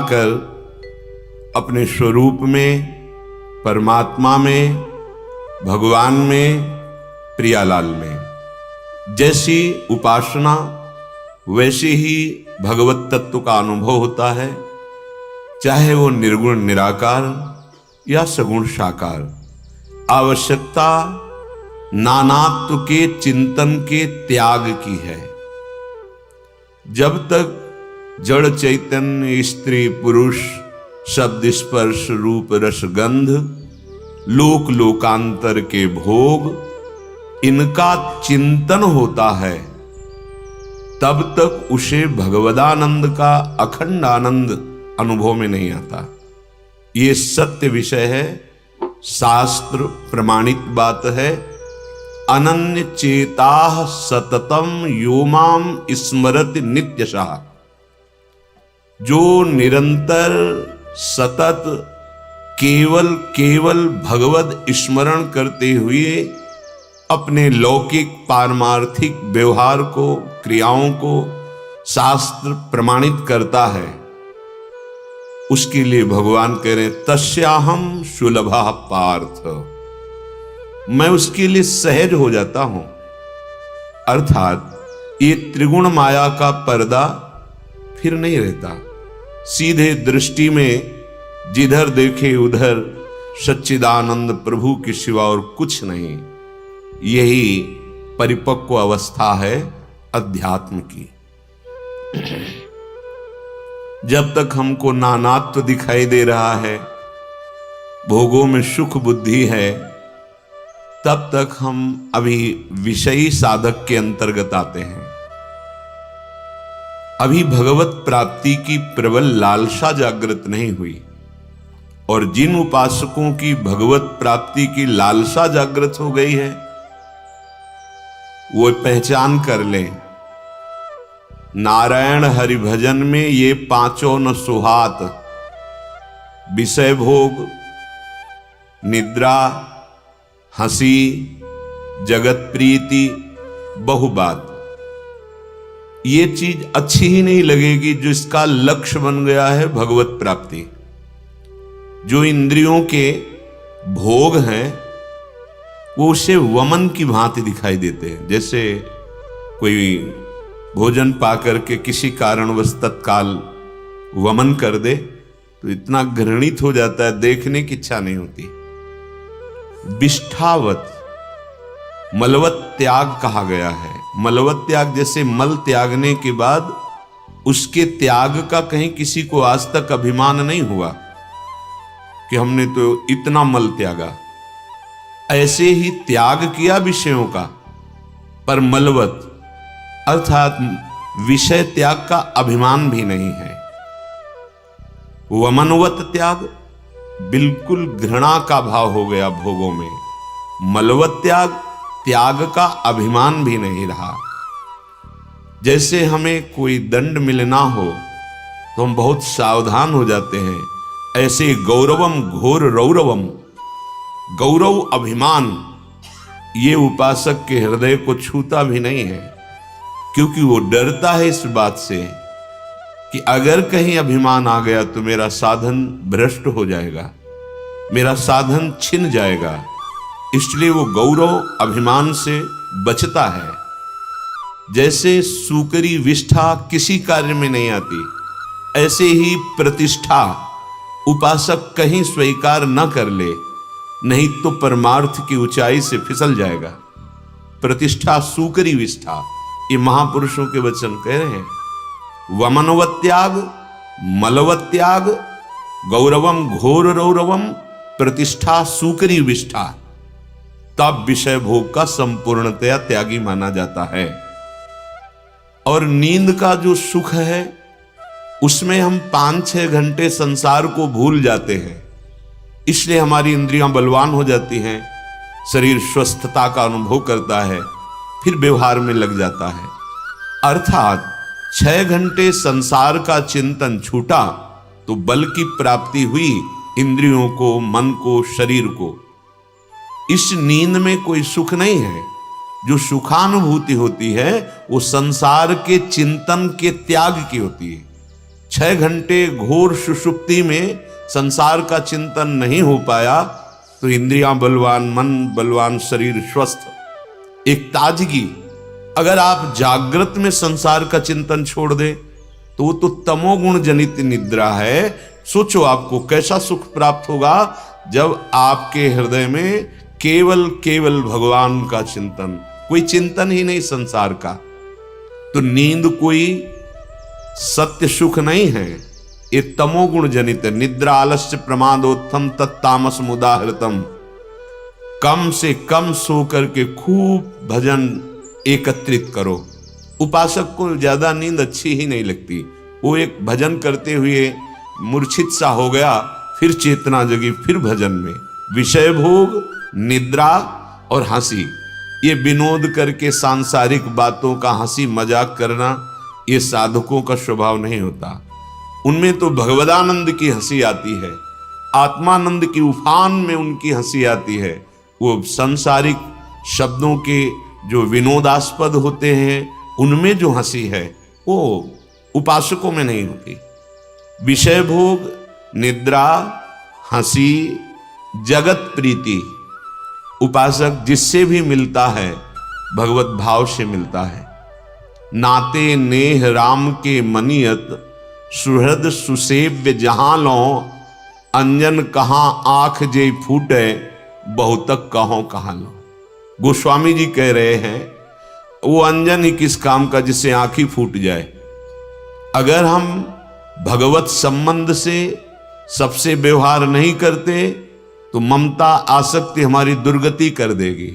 कर अपने स्वरूप में, परमात्मा में, भगवान में, प्रियालाल में जैसी उपासना वैसे ही भगवत तत्व का अनुभव होता है, चाहे वो निर्गुण निराकार या सगुण साकार। आवश्यकता नानात्व के चिंतन के त्याग की है। जब तक जड़ चैतन्य स्त्री पुरुष शब्द स्पर्श रूप रस गंध लोक लोकांतर के भोग इनका चिंतन होता है, तब तक उसे भगवदानंद का अखंड आनंद अनुभव में नहीं आता। ये सत्य विषय है, शास्त्र प्रमाणित बात है। अनन्य चेताः सततम यो माम स्मरति नित्यशः। जो निरंतर सतत केवल भगवत स्मरण करते हुए अपने लौकिक पारमार्थिक व्यवहार को, क्रियाओं को शास्त्र प्रमाणित करता है, उसके लिए भगवान कह रहे हैं तस्याहम सुलभः पार्थ। मैं उसके लिए सहज हो जाता हूं। अर्थात ये त्रिगुण माया का पर्दा फिर नहीं रहता। सीधे दृष्टि में जिधर देखे उधर सच्चिदानंद प्रभु के सिवा और कुछ नहीं। यही परिपक्व अवस्था है अध्यात्म की। जब तक हमको नानात्व दिखाई दे रहा है, भोगों में सुख बुद्धि है, तब तक हम अभी विषयी साधक के अंतर्गत आते हैं। अभी भगवत प्राप्ति की प्रबल लालसा जागृत नहीं हुई। और जिन उपासकों की भगवत प्राप्ति की लालसा जागृत हो गई है, वो पहचान कर लें, नारायण हरि भजन में ये पांचों न सुहात, विषय भोग, निद्रा, हंसी, जगत प्रीति, बहुबात, ये चीज अच्छी ही नहीं लगेगी जो इसका लक्ष्य बन गया है भगवत प्राप्ति। जो इंद्रियों के भोग हैं वो उसे वमन की भांति दिखाई देते हैं। जैसे कोई भोजन पाकर के किसी कारणवश तत्काल वमन कर दे तो इतना घृणित हो जाता है, देखने की इच्छा नहीं होती। विष्ठावत, मलवत त्याग कहा गया है। मलवत त्याग जैसे मल त्यागने के बाद उसके त्याग का कहीं किसी को आज तक अभिमान नहीं हुआ कि हमने तो इतना मल त्यागा। ऐसे ही त्याग किया विषयों का, पर मलवत अर्थात विषय त्याग का अभिमान भी नहीं है। वमनवत त्याग, बिल्कुल घृणा का भाव हो गया भोगों में। मलवत त्याग, त्याग का अभिमान भी नहीं रहा। जैसे हमें कोई दंड मिलना हो तो हम बहुत सावधान हो जाते हैं, ऐसे गौरवम घोर रौरवम, गौरव अभिमान ये उपासक के हृदय को छूता भी नहीं है, क्योंकि वो डरता है इस बात से कि अगर कहीं अभिमान आ गया तो मेरा साधन भ्रष्ट हो जाएगा, मेरा साधन छिन जाएगा। इसलिए वो गौरव अभिमान से बचता है। जैसे सूकरी विष्ठा किसी कार्य में नहीं आती, ऐसे ही प्रतिष्ठा उपासक कहीं स्वीकार न कर ले, नहीं तो परमार्थ की ऊंचाई से फिसल जाएगा। प्रतिष्ठा सूकरी विष्ठा, ये महापुरुषों के वचन कह रहे हैं। वमनवत त्याग, मलवत त्याग, गौरवम घोर रौरवम, प्रतिष्ठा सूकरी विष्ठा, तब विषय भोग का संपूर्णतया त्यागी माना जाता है। और नींद का जो सुख है उसमें हम 5-6 घंटे संसार को भूल जाते हैं, इसलिए हमारी इंद्रियां बलवान हो जाती हैं, शरीर स्वस्थता का अनुभव करता है, फिर व्यवहार में लग जाता है। अर्थात 6 घंटे संसार का चिंतन छूटा तो बल की प्राप्ति हुई इंद्रियों को, मन को, शरीर को। इस नींद में कोई सुख नहीं है। जो सुखानुभूति होती है वो संसार के चिंतन के त्याग की होती है। 6 घंटे घोर सुषुप्ति में संसार का चिंतन नहीं हो पाया तो इंद्रियां बलवान, मन बलवान, शरीर स्वस्थ, एक ताजगी। अगर आप जागृत में संसार का चिंतन छोड़ दें तो वो तो तमोगुण जनित निद्रा है। सोचो आपको कैसा सुख प्राप्त होगा जब आपके हृदय में केवल भगवान का चिंतन, कोई चिंतन ही नहीं संसार का। तो नींद कोई सत्य सुख नहीं है, ये तमोगुण जनित है। निद्रा आलस्य प्रमादोत्थम तत्तामस मुदाहृतम। कम से कम सो करके खूब भजन एकत्रित करो। उपासक को ज्यादा नींद अच्छी ही नहीं लगती, वो एक भजन करते हुए मूर्छित सा हो गया, फिर चेतना जगी, फिर भजन में। विषय भोग, निद्रा और हंसी, ये विनोद करके सांसारिक बातों का हंसी मजाक करना, ये साधकों का स्वभाव नहीं होता। उनमें तो भगवदानंद की हंसी आती है, आत्मानंद की उफान में उनकी हंसी आती है। वो सांसारिक शब्दों के जो विनोदास्पद होते हैं उनमें जो हंसी है वो उपासकों में नहीं होती। विषय भोग, निद्रा, हंसी, जगत प्रीति, उपासक जिससे भी मिलता है भगवत भाव से मिलता है। नाते नेह राम के मनियत, सुहृद सुसेव्य जहां लो, अंजन कहां आंख जे फूटे, बहुतक कहो कहां लो। गोस्वामी जी कह रहे हैं वो अंजन ही किस काम का जिससे आंख ही फूट जाए। अगर हम भगवत संबंध से सबसे व्यवहार नहीं करते तो ममता आसक्ति हमारी दुर्गति कर देगी,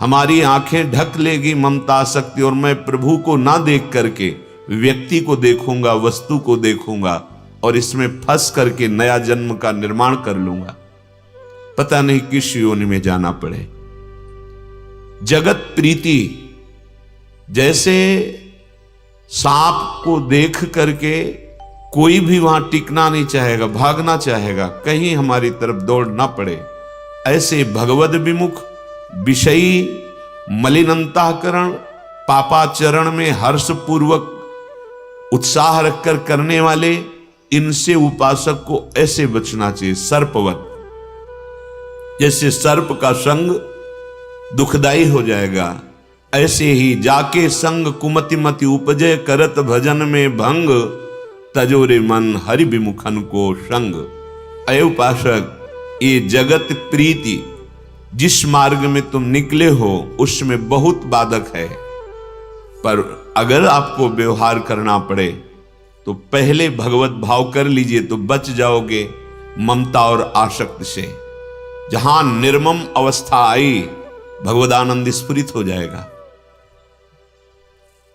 हमारी आंखें ढक लेगी ममता आसक्ति, और मैं प्रभु को ना देख करके व्यक्ति को देखूंगा, वस्तु को देखूंगा और इसमें फंस करके नया जन्म का निर्माण कर लूंगा, पता नहीं किस योनि में जाना पड़े। जगत प्रीति, जैसे सांप को देख करके कोई भी वहां टिकना नहीं चाहेगा, भागना चाहेगा, कहीं हमारी तरफ दौड़ ना पड़े, ऐसे भगवद विमुख, विषयी, मलिन अंतःकरण, पापाचरण में हर्ष पूर्वक उत्साह रखकर करने वाले, इनसे उपासक को ऐसे बचना चाहिए। सर्पवत, जैसे सर्प का संग दुखदाई हो जाएगा, ऐसे ही जाके संग कुमति मति उपजय, करत भजन में भंग, तजोरे मन हरि विमुखन को संग। अय उपासक, ये जगत प्रीति जिस मार्ग में तुम निकले हो उसमें बहुत बाधक है, पर अगर आपको व्यवहार करना पड़े तो पहले भगवत भाव कर लीजिए तो बच जाओगे ममता और आसक्ति से। जहां निर्मम अवस्था आई भगवदानंद स्फुरित हो जाएगा।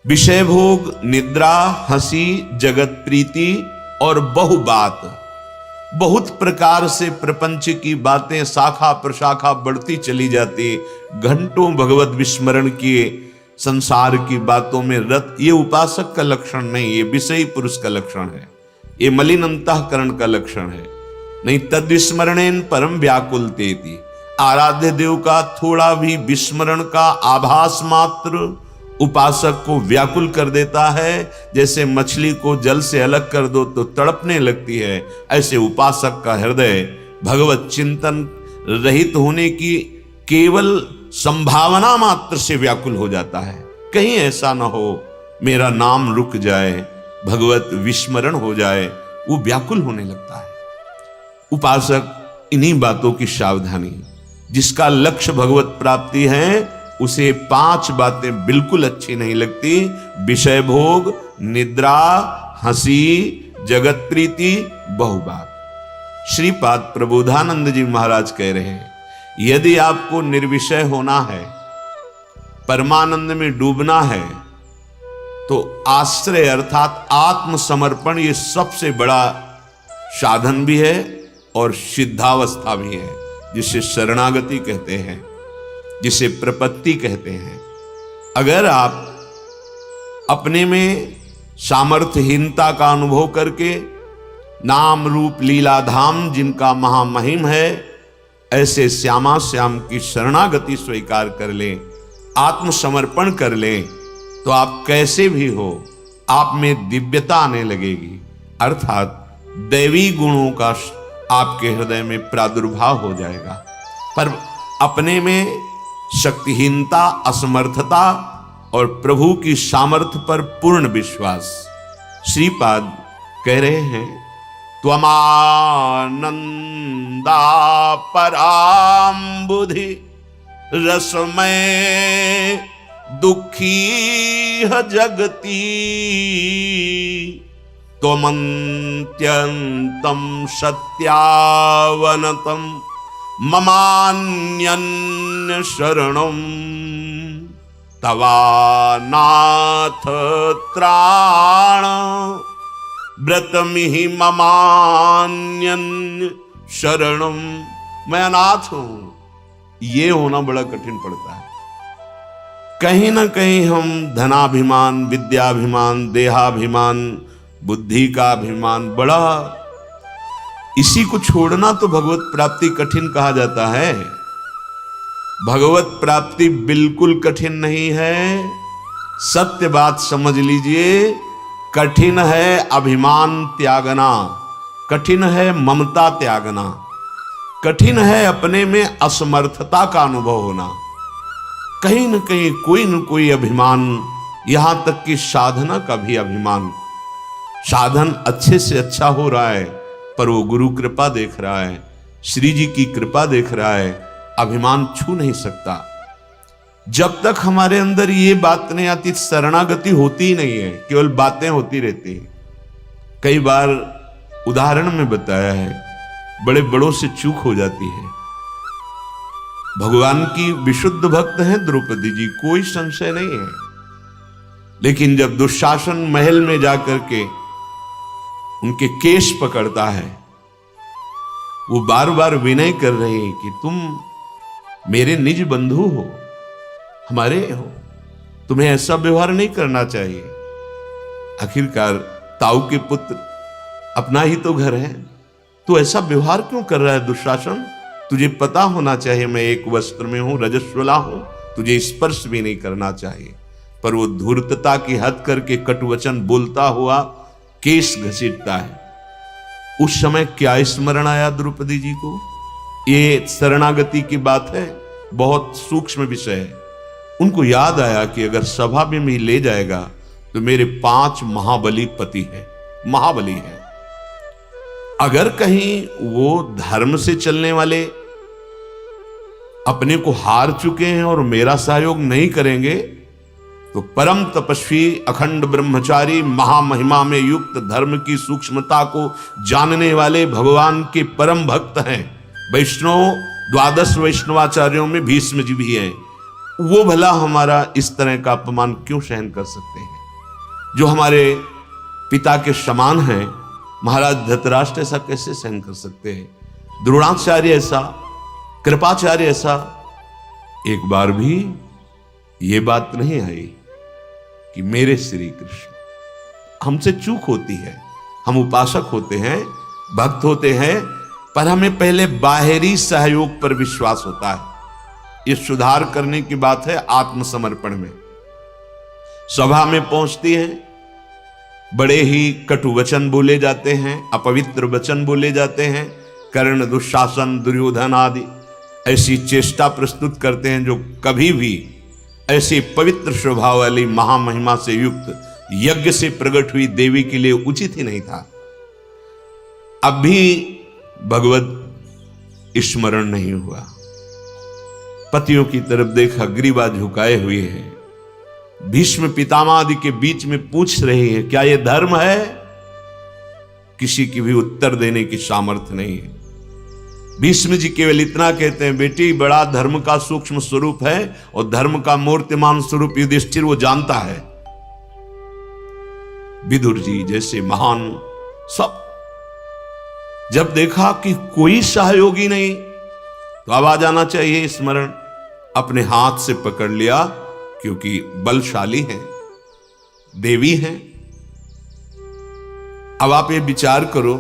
विषय भोग, निद्रा, हंसी, जगत प्रीति और बहुबात, बहुत प्रकार से प्रपंच की बातें शाखा प्रशाखा बढ़ती चली जाती, घंटों भगवत विस्मरण किए, संसार की बातों में रत, ये उपासक का लक्षण नहीं, ये विषयी पुरुष का लक्षण है, ये मलिन अंतःकरण का लक्षण है। नहीं तद विस्मरणेन परम व्याकुलतेति, आराध्य देव का थोड़ा भी विस्मरण का आभास मात्र उपासक को व्याकुल कर देता है। जैसे मछली को जल से अलग कर दो तो तड़पने लगती है, ऐसे उपासक का हृदय भगवत चिंतन रहित होने की केवल संभावना मात्र से व्याकुल हो जाता है। कहीं ऐसा ना हो मेरा नाम रुक जाए, भगवत विस्मरण हो जाए, वो व्याकुल होने लगता है। उपासक इन्हीं बातों की सावधानी, जिसका लक्ष्य भगवत प्राप्ति है उसे 5 बातें बिल्कुल अच्छी नहीं लगती, विषय भोग, निद्रा, हंसी, जगत प्रीति, बहुबात। श्रीपाद प्रबोधानंद जी महाराज कह रहे हैं, यदि आपको निर्विषय होना है, परमानंद में डूबना है, तो आश्रय अर्थात आत्मसमर्पण ये सबसे बड़ा साधन भी है और सिद्धावस्था भी है, जिसे शरणागति कहते हैं, जिसे प्रपत्ति कहते हैं। अगर आप अपने में सामर्थ्यहीनता का अनुभव करके नाम रूप लीला धाम जिनका महामहिम है, ऐसे श्यामा श्याम की शरणागति स्वीकार कर लें, आत्मसमर्पण कर लें, तो आप कैसे भी हो आप में दिव्यता आने लगेगी, अर्थात दैवी गुणों का आपके हृदय में प्रादुर्भाव हो जाएगा, पर अपने में शक्तिहीनता, असमर्थता और प्रभु की सामर्थ्य पर पूर्ण विश्वास। श्रीपाद कह रहे हैं, त्वमानंदा पराम्बुधि रसमय दुखी जगती, त्वमन्त्यन्तं सत्यावनतं ममान्यन्य शरणं, तवानाथ त्राण व्रतमिहि ममान्यन्य शरणं। मैं अनाथ हूं, ये होना बड़ा कठिन पड़ता है। कहीं ना कहीं हम धनाभिमान, विद्याभिमान, देहाभिमान, बुद्धि का अभिमान, बड़ा इसी को छोड़ना तो भगवत प्राप्ति कठिन कहा जाता है। भगवत प्राप्ति बिल्कुल कठिन नहीं है, सत्य बात समझ लीजिए। कठिन है अभिमान त्यागना, कठिन है ममता त्यागना, कठिन है अपने में असमर्थता का अनुभव होना। कहीं न कहीं कोई न कोई अभिमान, यहां तक कि साधना का भी अभिमान। साधन अच्छे से अच्छा हो रहा है, पर वो गुरु कृपा देख रहा है, श्री जी की कृपा देख रहा है, अभिमान छू नहीं सकता। जब तक हमारे अंदर ये बात नहीं आती, शरणागति होती ही नहीं है, केवल बातें होती रहती हैं। कई बार उदाहरण में बताया है, बड़े बड़ों से चूक हो जाती है। भगवान की विशुद्ध भक्त हैं द्रौपदी जी, कोई संशय नहीं है, लेकिन जब दुशासन महल में जाकर के उनके केश पकड़ता है, वो बार बार विनय कर रहे हैं कि तुम मेरे निज बंधु हो, हमारे हो, तुम्हें ऐसा व्यवहार नहीं करना चाहिए। आखिरकार ताऊ के पुत्र, अपना ही तो घर है, तू ऐसा व्यवहार क्यों कर रहा है दुशासन? तुझे पता होना चाहिए मैं एक वस्त्र में हूं, रजस्वला हूं, तुझे स्पर्श भी नहीं करना चाहिए। पर वो धूर्तता की हद करके कटुवचन बोलता हुआ केश घसीटता है। उस समय क्या स्मरण आया द्रौपदी जी को? ये शरणागति की बात है, बहुत सूक्ष्म विषय है। उनको याद आया कि अगर सभा में भी ले जाएगा तो मेरे 5 महाबली पति हैं, महाबली हैं। अगर कहीं वो धर्म से चलने वाले अपने को हार चुके हैं और मेरा सहयोग नहीं करेंगे, तो परम तपस्वी, अखंड ब्रह्मचारी, महामहिमा में युक्त, धर्म की सूक्ष्मता को जानने वाले भगवान के परम भक्त हैं। वैष्णव, 12 वैष्णवाचार्यों में भीष्म जी भी हैं। वो भला हमारा इस तरह का अपमान क्यों सहन कर सकते हैं? जो हमारे पिता के समान हैं, महाराज धृतराष्ट्र ऐसा कैसे सहन कर सकते हैं? द्रोणाचार्य ऐसा, कृपाचार्य ऐसा। एक बार भी ये बात नहीं आई कि मेरे श्री कृष्ण, हमसे चूक होती है, हम उपासक होते हैं, भक्त होते हैं, पर हमें पहले बाहरी सहयोग पर विश्वास होता है। ये सुधार करने की बात है आत्मसमर्पण में। सभा में पहुंचती हैं, बड़े ही कटु वचन बोले जाते हैं, अपवित्र वचन बोले जाते हैं। कर्ण, दुशासन, दुर्योधन आदि ऐसी चेष्टा प्रस्तुत करते हैं जो कभी भी ऐसे पवित्र स्वभाव वाली महामहिमा से युक्त यज्ञ से प्रकट हुई देवी के लिए उचित ही नहीं था। अब भी भगवत स्मरण नहीं हुआ। पतियों की तरफ देखा, ग्रीवा झुकाए हुए हैं। भीष्म पितामह आदि के बीच में पूछ रही है, क्या यह धर्म है? किसी की भी उत्तर देने की सामर्थ्य नहीं है। भीष्म जी केवल इतना कहते हैं, बेटी, बड़ा धर्म का सूक्ष्म स्वरूप है और धर्म का मूर्तिमान स्वरूप युधिष्ठिर वो जानता है। विदुर जी जैसे महान सब जब देखा कि कोई सहयोगी नहीं, तो अब आ जाना चाहिए स्मरण। अपने हाथ से पकड़ लिया, क्योंकि बलशाली हैं, देवी हैं। अब आप ये विचार करो,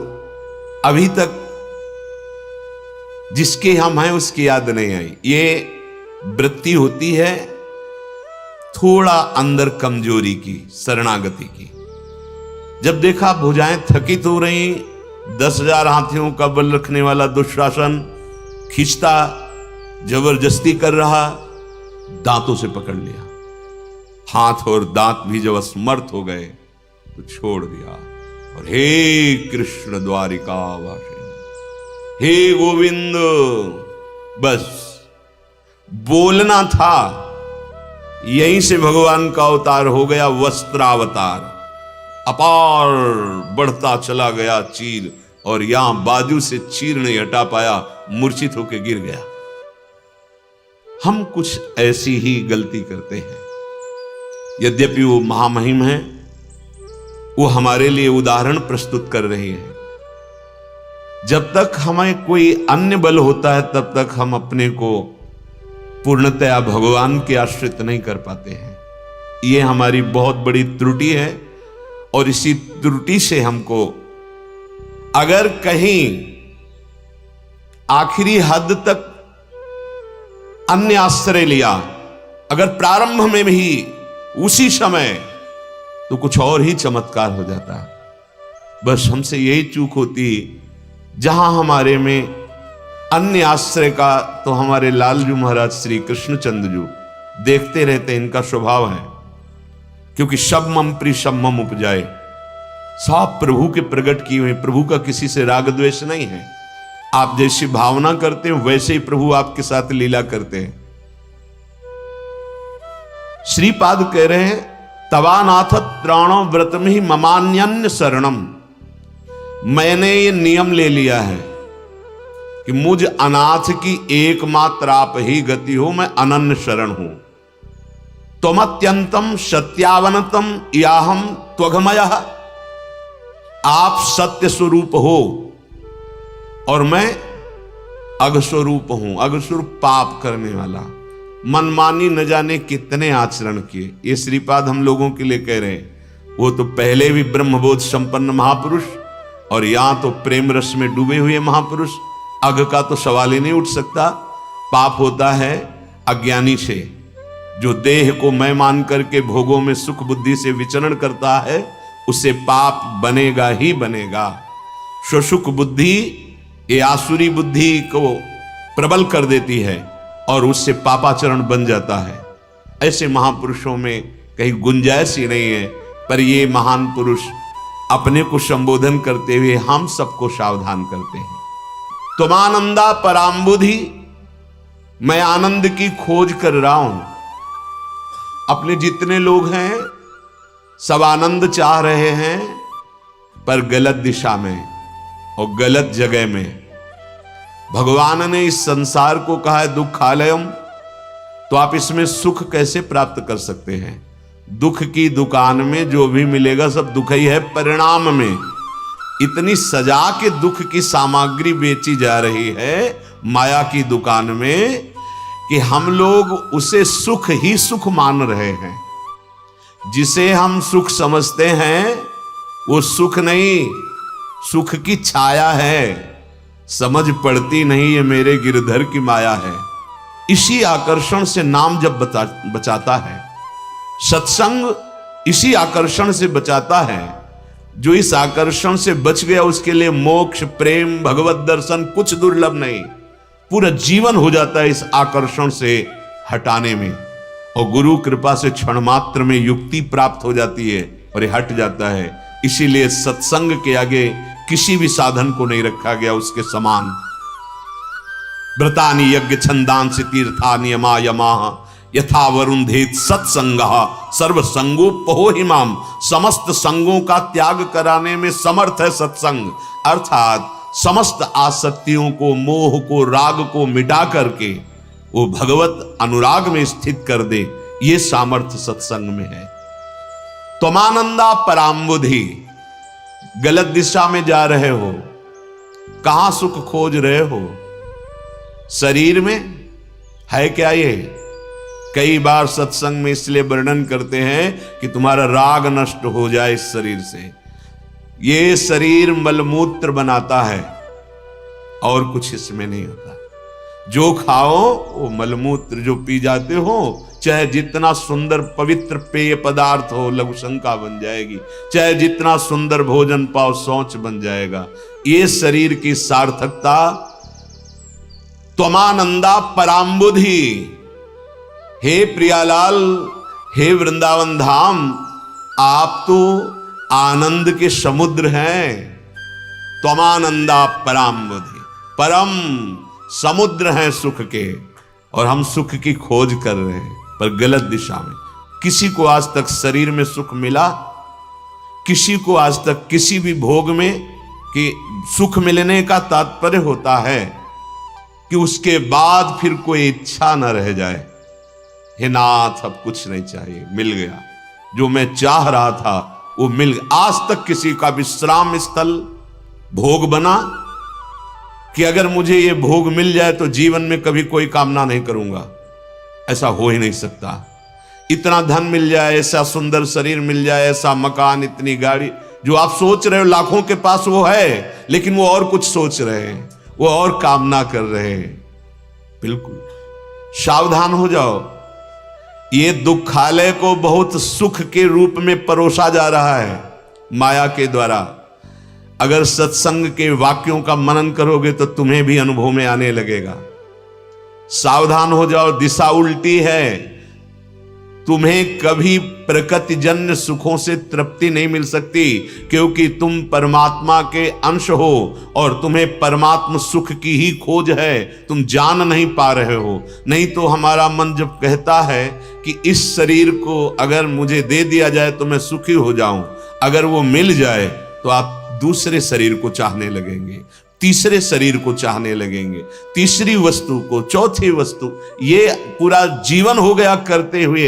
अभी तक जिसके हम हैं उसकी याद नहीं आई। ये वृत्ति होती है थोड़ा अंदर कमजोरी की, शरणागति की। जब देखा भुजाएं थकित हो रही, 10,000 हाथियों का बल रखने वाला दुशासन खींचता, जबरदस्ती कर रहा, दांतों से पकड़ लिया। हाथ और दांत भी जब असमर्थ हो गए तो छोड़ दिया और हे कृष्ण द्वारिका वासिनी, हे गोविंद, बस बोलना था। यहीं से भगवान का अवतार हो गया वस्त्रावतार। अपार बढ़ता चला गया चीर, और यहां बाजू से चीर नहीं हटा पाया, मूर्छित होकर गिर गया। हम कुछ ऐसी ही गलती करते हैं। यद्यपि वो महामहिम है, वो हमारे लिए उदाहरण प्रस्तुत कर रही है। जब तक हमें कोई अन्य बल होता है तब तक हम अपने को पूर्णतया भगवान के आश्रित नहीं कर पाते हैं। ये हमारी बहुत बड़ी त्रुटि है, और इसी त्रुटि से हमको अगर कहीं आखिरी हद तक अन्य आश्रय लिया, अगर प्रारंभ में भी उसी समय, तो कुछ और ही चमत्कार हो जाता। बस हमसे यही चूक होती, जहां हमारे में अन्य आश्रय का, तो हमारे लालजू महाराज श्री कृष्णचंद्र जी देखते रहते, इनका स्वभाव है। क्योंकि शब्दम प्रि शब्दम उपजाए, सब प्रभु के प्रकट किए हुए, प्रभु का किसी से राग द्वेष नहीं है। आप जैसी भावना करते हैं वैसे ही प्रभु आपके साथ लीला करते हैं। श्रीपाद कह रहे हैं, तवानाथ त्राणो व्रतम ही ममान्यन्य शरणम। मैंने ये नियम ले लिया है कि मुझ अनाथ की एकमात्र आप ही गति हो, मैं अनन्य शरण हूं। त्वमत्यंतम सत्यावनतम याहम त्वघमयः। आप सत्य स्वरूप हो और मैं अघस्वरूप हूं। अघस्वरूप पाप करने वाला, मनमानी न जाने कितने आचरण किए। ये श्रीपाद हम लोगों के लिए कह रहे हैं। वो तो पहले भी ब्रह्मबोध संपन्न महापुरुष, और यहां तो प्रेम रस में डूबे हुए महापुरुष। अघ का तो सवाल ही नहीं उठ सकता। पाप होता है अज्ञानी से, जो देह को मैं मान करके भोगों में सुख बुद्धि से विचरण करता है, उससे पाप बनेगा ही बनेगा। स्वसुख बुद्धि ये आसुरी बुद्धि को प्रबल कर देती है और उससे पापाचरण बन जाता है। ऐसे महापुरुषों में कहीं गुंजाइश ही नहीं है। पर ये महान पुरुष अपने को संबोधन करते हुए हम सबको सावधान करते हैं। तुम आनंदा पराम्बुधि, मैं आनंद की खोज कर रहा हूं। अपने जितने लोग हैं सब आनंद चाह रहे हैं, पर गलत दिशा में और गलत जगह में। भगवान ने इस संसार को कहा है दुखालयम, तो आप इसमें सुख कैसे प्राप्त कर सकते हैं? दुख की दुकान में जो भी मिलेगा सब दुख ही है। परिणाम में इतनी सजा के दुख की सामग्री बेची जा रही है माया की दुकान में, कि हम लोग उसे सुख ही सुख मान रहे हैं। जिसे हम सुख समझते हैं वो सुख नहीं, सुख की छाया है। समझ पड़ती नहीं ये मेरे गिरधर की माया है। इसी आकर्षण से नाम जब बचाता है, सत्संग इसी आकर्षण से बचाता है। जो इस आकर्षण से बच गया उसके लिए मोक्ष, प्रेम, भगवत दर्शन कुछ दुर्लभ नहीं। पूरा जीवन हो जाता है इस आकर्षण से हटाने में, और गुरु कृपा से क्षण मात्र में युक्ति प्राप्त हो जाती है और ये हट जाता है। इसीलिए सत्संग के आगे किसी भी साधन को नहीं रखा गया उसके समान। व्रतानि यज्ञ छंदांसि तीर्थानि यमा यमाः यथा वरुंधेत सत्संगः सर्वसंगोपहो हिमाम। समस्त संगों का त्याग कराने में समर्थ है सत्संग। अर्थात समस्त आसक्तियों को, मोह को, राग को मिटा करके वो भगवत अनुराग में स्थित कर दे, ये सामर्थ्य सत्संग में है। त्वमानंदा पराम्बुधि, गलत दिशा में जा रहे हो, कहां सुख खोज रहे हो? शरीर में है क्या ये? कई बार सत्संग में इसलिए वर्णन करते हैं कि तुम्हारा राग नष्ट हो जाए इस शरीर से। ये शरीर मलमूत्र बनाता है और कुछ इसमें नहीं होता। जो खाओ वो मलमूत्र, जो पी जाते हो चाहे जितना सुंदर पवित्र पेय पदार्थ हो लघु शंका बन जाएगी, चाहे जितना सुंदर भोजन पाओ शौच बन जाएगा। ये शरीर की सार्थकता त्वमानंदा पराम्बुधि। हे प्रियालाल, हे वृंदावन धाम, आप तो आनंद के समुद्र हैं। त्वमानंदा पराम्बुधि, परम समुद्र हैं सुख के, और हम सुख की खोज कर रहे हैं पर गलत दिशा में। किसी को आज तक शरीर में सुख मिला? किसी को आज तक किसी भी भोग में कि सुख मिलने का तात्पर्य होता है कि उसके बाद फिर कोई इच्छा न रह जाए, हे नाथ अब कुछ नहीं चाहिए, मिल गया जो मैं चाह रहा था वो मिल गया। आज तक किसी का विश्राम स्थल भोग बना कि अगर मुझे ये भोग मिल जाए तो जीवन में कभी कोई कामना नहीं करूंगा? ऐसा हो ही नहीं सकता। इतना धन मिल जाए, ऐसा सुंदर शरीर मिल जाए, ऐसा मकान, इतनी गाड़ी, जो आप सोच रहे हो लाखों के पास वो है, लेकिन वो और कुछ सोच रहे हैं, वो और कामना कर रहे हैं। बिल्कुल सावधान हो जाओ। ये दुखालय को बहुत सुख के रूप में परोसा जा रहा है माया के द्वारा। अगर सत्संग के वाक्यों का मनन करोगे तो तुम्हें भी अनुभव में आने लगेगा। सावधान हो जाओ, दिशा उल्टी है। तुम्हें कभी प्रकृतिजन्य सुखों से तृप्ति नहीं मिल सकती, क्योंकि तुम परमात्मा के अंश हो और तुम्हें परमात्मा सुख की ही खोज है, तुम जान नहीं पा रहे हो। नहीं तो हमारा मन जब कहता है कि इस शरीर को अगर मुझे दे दिया जाए तो मैं सुखी हो जाऊं, अगर वो मिल जाए तो आप दूसरे शरीर को चाहने लगेंगे, तीसरे शरीर को चाहने लगेंगे, तीसरी वस्तु को, चौथी वस्तु। ये पूरा जीवन हो गया करते हुए,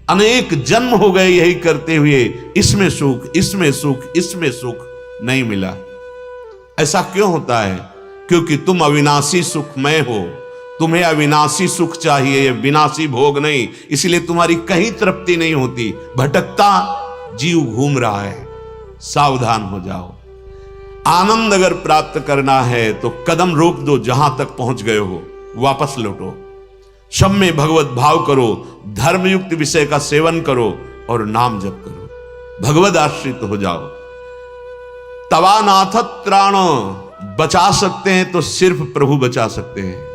अनेक जन्म हो गए यही करते हुए, इसमें सुख, इसमें सुख, इसमें सुख नहीं मिला। ऐसा क्यों होता है? क्योंकि तुम अविनाशी सुखमय हो, तुम्हें अविनाशी सुख चाहिए, ये विनाशी भोग नहीं। इसलिए तुम्हारी कहीं तृप्ति नहीं होती, भटकता जीव घूम रहा है। सावधान हो जाओ। आनंद अगर प्राप्त करना है तो कदम रोक दो, जहां तक पहुंच गए हो वापस लौटो। सब में भगवत भाव करो, धर्मयुक्त विषय का सेवन करो और नाम जप करो, भगवद आश्रित हो जाओ। तवानाथ त्राण, बचा सकते हैं तो सिर्फ प्रभु बचा सकते हैं।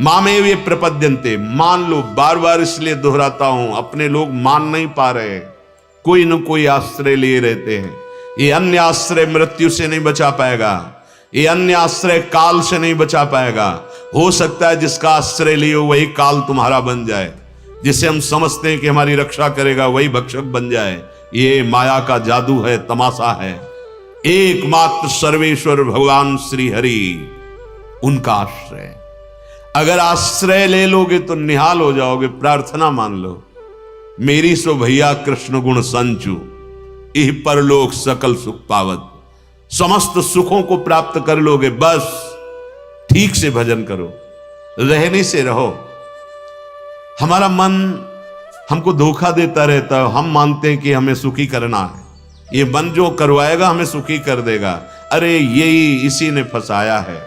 मामेव ये प्रपद्यन्ते, मान लो, बार बार इसलिए दोहराता हूं, अपने लोग मान नहीं पा रहे, कोई न कोई आश्रय लिए रहते हैं। ये अन्य आश्रय मृत्यु से नहीं बचा पाएगा, ये अन्य आश्रय काल से नहीं बचा पाएगा। हो सकता है जिसका आश्रय लियो वही काल तुम्हारा बन जाए, जिसे हम समझते हैं कि हमारी रक्षा करेगा वही भक्षक बन जाए। ये माया का जादू है, तमाशा है। एकमात्र सर्वेश्वर भगवान श्री हरि, उनका आश्रय। अगर आश्रय ले लोगे तो निहाल हो जाओगे। प्रार्थना मान लो, मेरी सो भैया कृष्ण गुण संचु, इह परलोक सकल सुख पावत। समस्त सुखों को प्राप्त कर लोगे, बस ठीक से भजन करो, रहने से रहो। हमारा मन हमको धोखा देता रहता है, हम मानते हैं कि हमें सुखी करना है, ये मन जो करवाएगा हमें सुखी कर देगा। अरे यही इसी ने फंसाया है।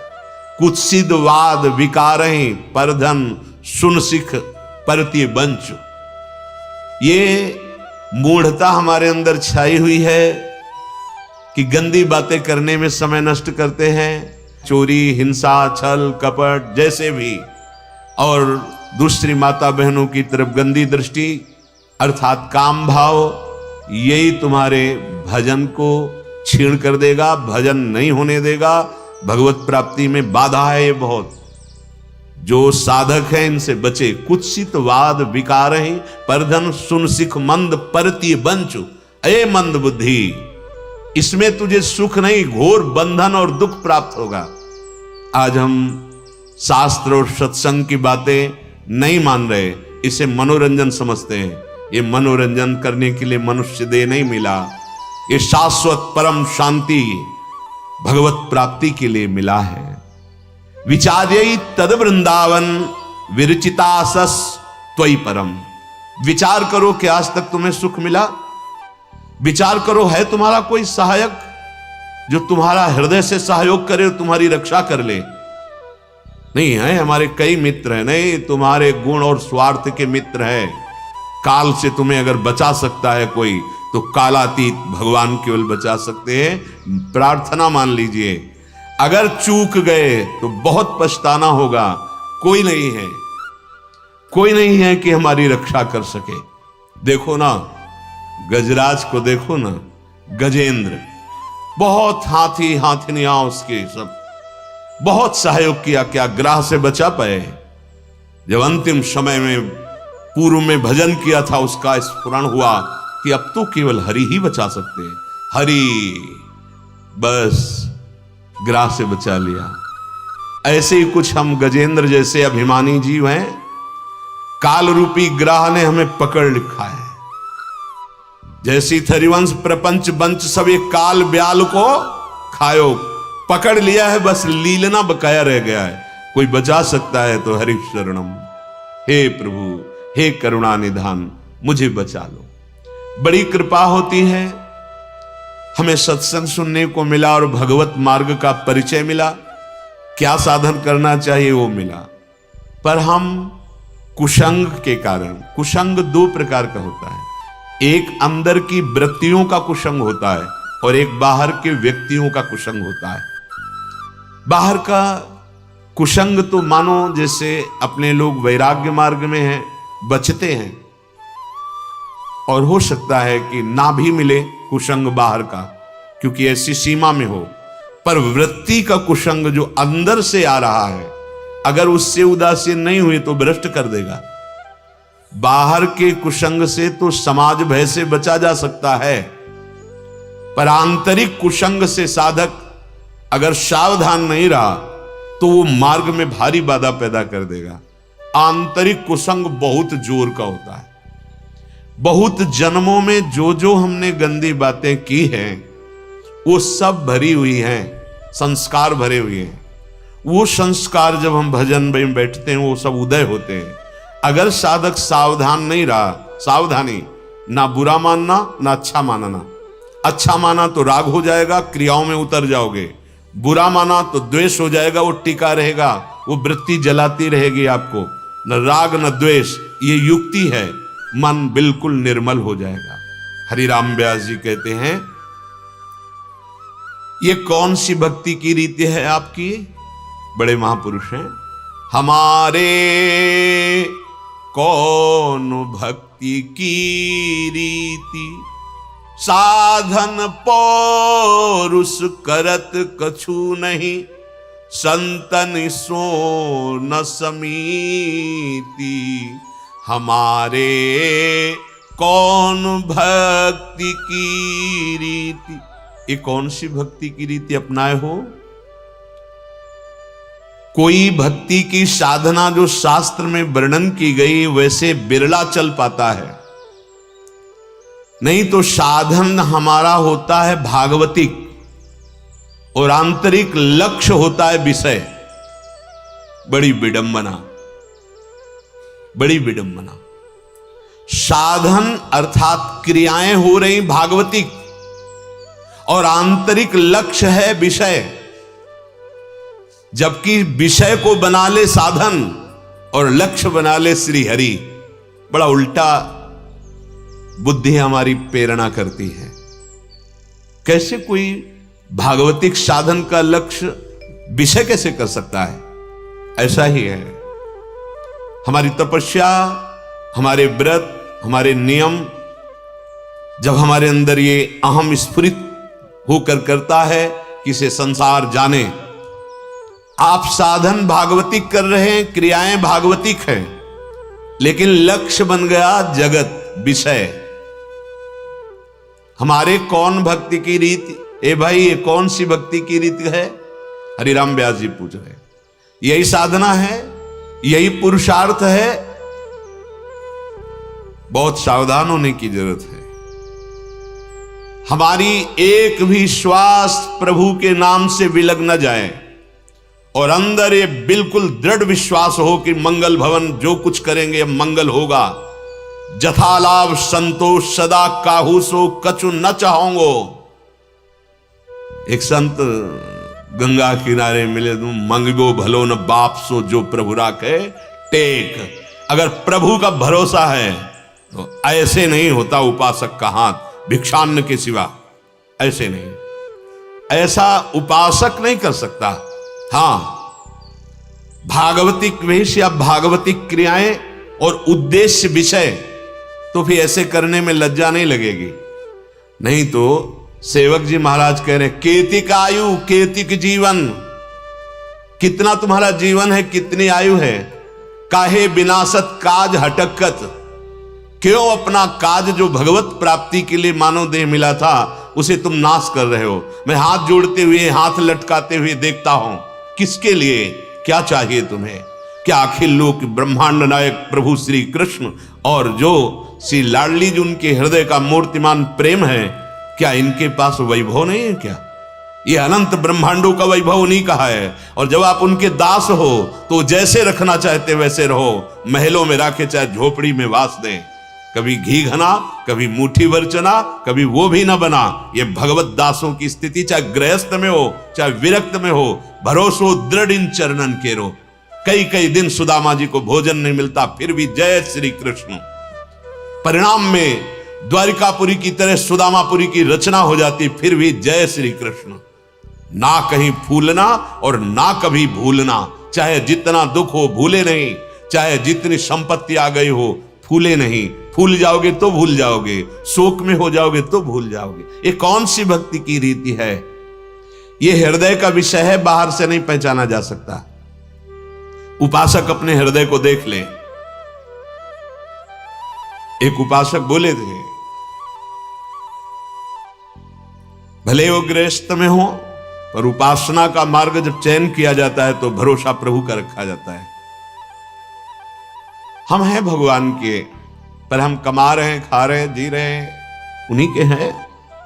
कुत्सित वाद विकारहि परधन सुन सिख परति बंच। ये मूढ़ता हमारे अंदर छाई हुई है कि गंदी बातें करने में समय नष्ट करते हैं, चोरी, हिंसा, छल, कपट जैसे भी, और दूसरी माता बहनों की तरफ गंदी दृष्टि अर्थात काम भाव, यही तुम्हारे भजन को छीण कर देगा, भजन नहीं होने देगा। भगवत प्राप्ति में बाधा है ये बहुत। जो साधक है इनसे बचे। कुत्सित वाद विकार है परधन सुन सिख मंद परती बंचु। अये मंद बुद्धि, इसमें तुझे सुख नहीं, घोर बंधन और दुख प्राप्त होगा। आज हम शास्त्र और सत्संग की बातें नहीं मान रहे, इसे मनोरंजन समझते हैं। ये मनोरंजन करने के लिए मनुष्य देह नहीं मिला, ये शाश्वत परम शांति भगवत प्राप्ति के लिए मिला है। विचार्यै तद वृंदावन विरचितासस त्वयि परम। विचार करो कि आज तक तुम्हें सुख मिला। विचार करो, है तुम्हारा कोई सहायक जो तुम्हारा हृदय से सहयोग करे और तुम्हारी रक्षा कर ले। नहीं है, हमारे कई मित्र हैं। नहीं, तुम्हारे गुण और स्वार्थ के मित्र हैं। काल से तुम्हें अगर बचा सकता है कोई, तो कालातीत भगवान केवल बचा सकते हैं। प्रार्थना मान लीजिए, अगर चूक गए तो बहुत पछताना होगा। कोई नहीं है, कोई नहीं है कि हमारी रक्षा कर सके। देखो ना, गजराज को देखो ना, गजेंद्र, बहुत हाथी हाथिनियां उसके सब बहुत सहयोग किया, क्या ग्राह से बचा पाए? जब अंतिम समय में पूर्व में भजन किया था, उसका स्मरण हुआ कि अब तो केवल हरि ही बचा सकते हैं। हरि, बस ग्राह से बचा लिया। ऐसे ही कुछ हम गजेंद्र जैसे अभिमानी जीव हैं। काल रूपी ग्राह ने हमें पकड़ लिखा है। जैसी थरिवंश प्रपंच बंच सब ये काल ब्याल को खायो, पकड़ लिया है, बस लीलना बकाया रह गया है। कोई बचा सकता है तो हरि शरणम। हे प्रभु, हे करुणा निधान, मुझे बचा लो। बड़ी कृपा होती है, हमें सत्संग सुनने को मिला और भगवत मार्ग का परिचय मिला। क्या साधन करना चाहिए वो मिला, पर हम कुसंग के कारण, कुसंग दो प्रकार का होता है। एक अंदर की वृत्तियों का कुसंग होता है और एक बाहर के व्यक्तियों का कुसंग होता है। बाहर का कुसंग तो मानो जैसे अपने लोग वैराग्य मार्ग में हैं, बचते हैं, और हो सकता है कि ना भी मिले कुसंग बाहर का, क्योंकि ऐसी सीमा में हो। पर वृत्ति का कुसंग जो अंदर से आ रहा है, अगर उससे उदासीन नहीं हुई तो भ्रष्ट कर देगा। बाहर के कुसंग से तो समाज भय से बचा जा सकता है, पर आंतरिक कुसंग से साधक अगर सावधान नहीं रहा तो वो मार्ग में भारी बाधा पैदा कर देगा। आंतरिक कुसंग बहुत जोर का होता है। बहुत जन्मों में जो जो हमने गंदी बातें की हैं, वो सब भरी हुई हैं, संस्कार भरे हुए हैं। वो संस्कार जब हम भजन में बैठते हैं, वो सब उदय होते हैं। अगर साधक सावधान नहीं रहा, सावधानी, ना बुरा मानना ना अच्छा मानना। अच्छा माना तो राग हो जाएगा, क्रियाओं में उतर जाओगे। बुरा माना तो द्वेष हो जाएगा, वो टिका रहेगा, वो वृत्ति जलाती रहेगी आपको। न राग न द्वेष, ये युक्ति है, मन बिल्कुल निर्मल हो जाएगा। हरिराम व्यास जी कहते हैं, ये कौन सी भक्ति की रीति है आपकी? बड़े महापुरुष हैं। हमारे कौन भक्ति की रीति, साधन पौरुष करत कछु नहीं, संतन सो न समीति। हमारे कौन भक्ति की रीति, ये कौन सी भक्ति की रीति अपनाए हो? कोई भक्ति की साधना जो शास्त्र में वर्णन की गई वैसे बिरला चल पाता है। नहीं तो साधन हमारा होता है भागवतिक, और आंतरिक लक्ष्य होता है विषय। बड़ी विडंबना, बड़ी विडंबना। साधन अर्थात क्रियाएं हो रही भागवतिक, और आंतरिक लक्ष्य है विषय। जबकि विषय को बना ले साधन और लक्ष्य बना ले श्री हरि। बड़ा उल्टा बुद्धि हमारी प्रेरणा करती है। कैसे कोई भागवतिक साधन का लक्ष्य विषय कैसे कर सकता है? ऐसा ही है हमारी तपस्या, हमारे व्रत, हमारे नियम। जब हमारे अंदर ये अहम स्फुरित होकर करता है कि इसे संसार जाने। आप साधन भागवतिक कर रहे हैं, क्रियाएं भागवतिक हैं, लेकिन लक्ष्य बन गया जगत, विषय। हमारे कौन भक्ति की रीति? ए भाई, ये कौन सी भक्ति की रीति है? हरिराम व्यास जी पूछ रहे। यही साधना है, यही पुरुषार्थ है। बहुत सावधान होने की जरूरत है। हमारी एक भी श्वास प्रभु के नाम से विलग न जाए, और अंदर ये बिल्कुल दृढ़ विश्वास हो कि मंगल भवन जो कुछ करेंगे मंगल होगा। जथा लाभ संतोष सदा काहू सो कछु न चाहोंगो। एक संत गंगा किनारे मिले तुम मंगबो भलो न बाप सो जो प्रभु राखे टेक। अगर प्रभु का भरोसा है तो ऐसे नहीं होता उपासक का हाथ भिक्षान्न के सिवा, ऐसे नहीं, ऐसा उपासक नहीं कर सकता। हां, भागवतिक वेश या भागवतिक क्रियाएं और उद्देश्य विषय तो फिर ऐसे करने में लज्जा नहीं लगेगी। नहीं तो सेवक जी महाराज कह रहे केतिक आयु केतिक जीवन, कितना तुम्हारा जीवन है, कितनी आयु है। काहे विनाशत काज हटकत, क्यों अपना काज जो भगवत प्राप्ति के लिए मानव देह मिला था उसे तुम नाश कर रहे हो। मैं हाथ जोड़ते हुए हाथ लटकाते हुए देखता हूं, किसके लिए, क्या चाहिए तुम्हें? क्या अखिल लोक ब्रह्मांड नायक प्रभु श्री कृष्ण और जो श्री लाडली जी उनके हृदय का मूर्तिमान प्रेम है, क्या इनके पास वैभव नहीं है? क्या ये अनंत ब्रह्मांडों का वैभव नहीं कहा है? और जब आप उनके दास हो तो जैसे रखना चाहते वैसे रहो, महलों में रखे चाहे झोपड़ी में वास दें, कभी घी घना, कभी मुट्ठी भर चना, कभी वो भी ना बना। ये भगवत दासों की स्थिति, चाहे गृहस्थ में हो चाहे विरक्त में हो, भरोसो दृढ़ इन चरणन केरो। कई कई दिन सुदामा जी को भोजन नहीं मिलता, फिर भी जय श्री कृष्ण। परिणाम में द्वारिकापुरी की तरह सुदामापुरी की रचना हो जाती, फिर भी जय श्री कृष्ण। ना कहीं फूलना और ना कभी भूलना, चाहे जितना दुख हो भूले नहीं, चाहे जितनी संपत्ति आ गई हो फूले नहीं। फूल जाओगे तो भूल जाओगे, शोक में हो जाओगे तो भूल जाओगे। ये कौन सी भक्ति की रीति है? ये हृदय का विषय है, बाहर से नहीं पहचाना जा सकता। उपासक अपने हृदय को देख ले। एक उपासक बोले थे, भले वो गृहस्थ में हो पर उपासना का मार्ग जब चयन किया जाता है तो भरोसा प्रभु का रखा जाता है। हम हैं भगवान के, पर हम कमा रहे हैं, खा रहे हैं, जी रहे हैं, उन्हीं के हैं।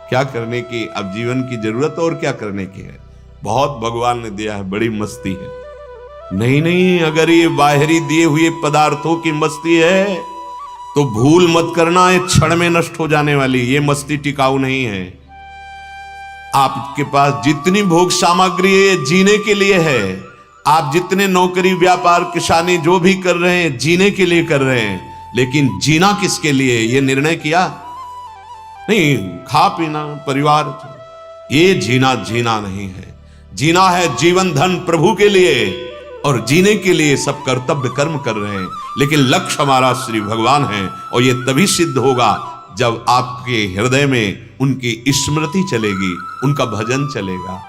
क्या करने की अब जीवन की जरूरत और क्या करने की है? बहुत भगवान ने दिया है, बड़ी मस्ती है। नहीं नहीं, अगर ये बाहरी दिए हुए पदार्थों की मस्ती है तो भूल मत करना, एक क्षण में नष्ट हो जाने वाली ये मस्ती टिकाऊ नहीं है। आपके पास जितनी भोग सामग्री है जीने के लिए है। आप जितने नौकरी व्यापार किसानी जो भी कर रहे हैं जीने के लिए कर रहे हैं, लेकिन जीना किसके लिए ये निर्णय किया? नहीं, खा पीना परिवार, ये जीना जीना नहीं है। जीना है जीवन धन प्रभु के लिए, और जीने के लिए सब कर्तव्य कर्म कर रहे हैं, लेकिन लक्ष्य हमारा श्री भगवान है। और ये तभी सिद्ध होगा जब आपके हृदय में उनकी स्मृति चलेगी, उनका भजन चलेगा।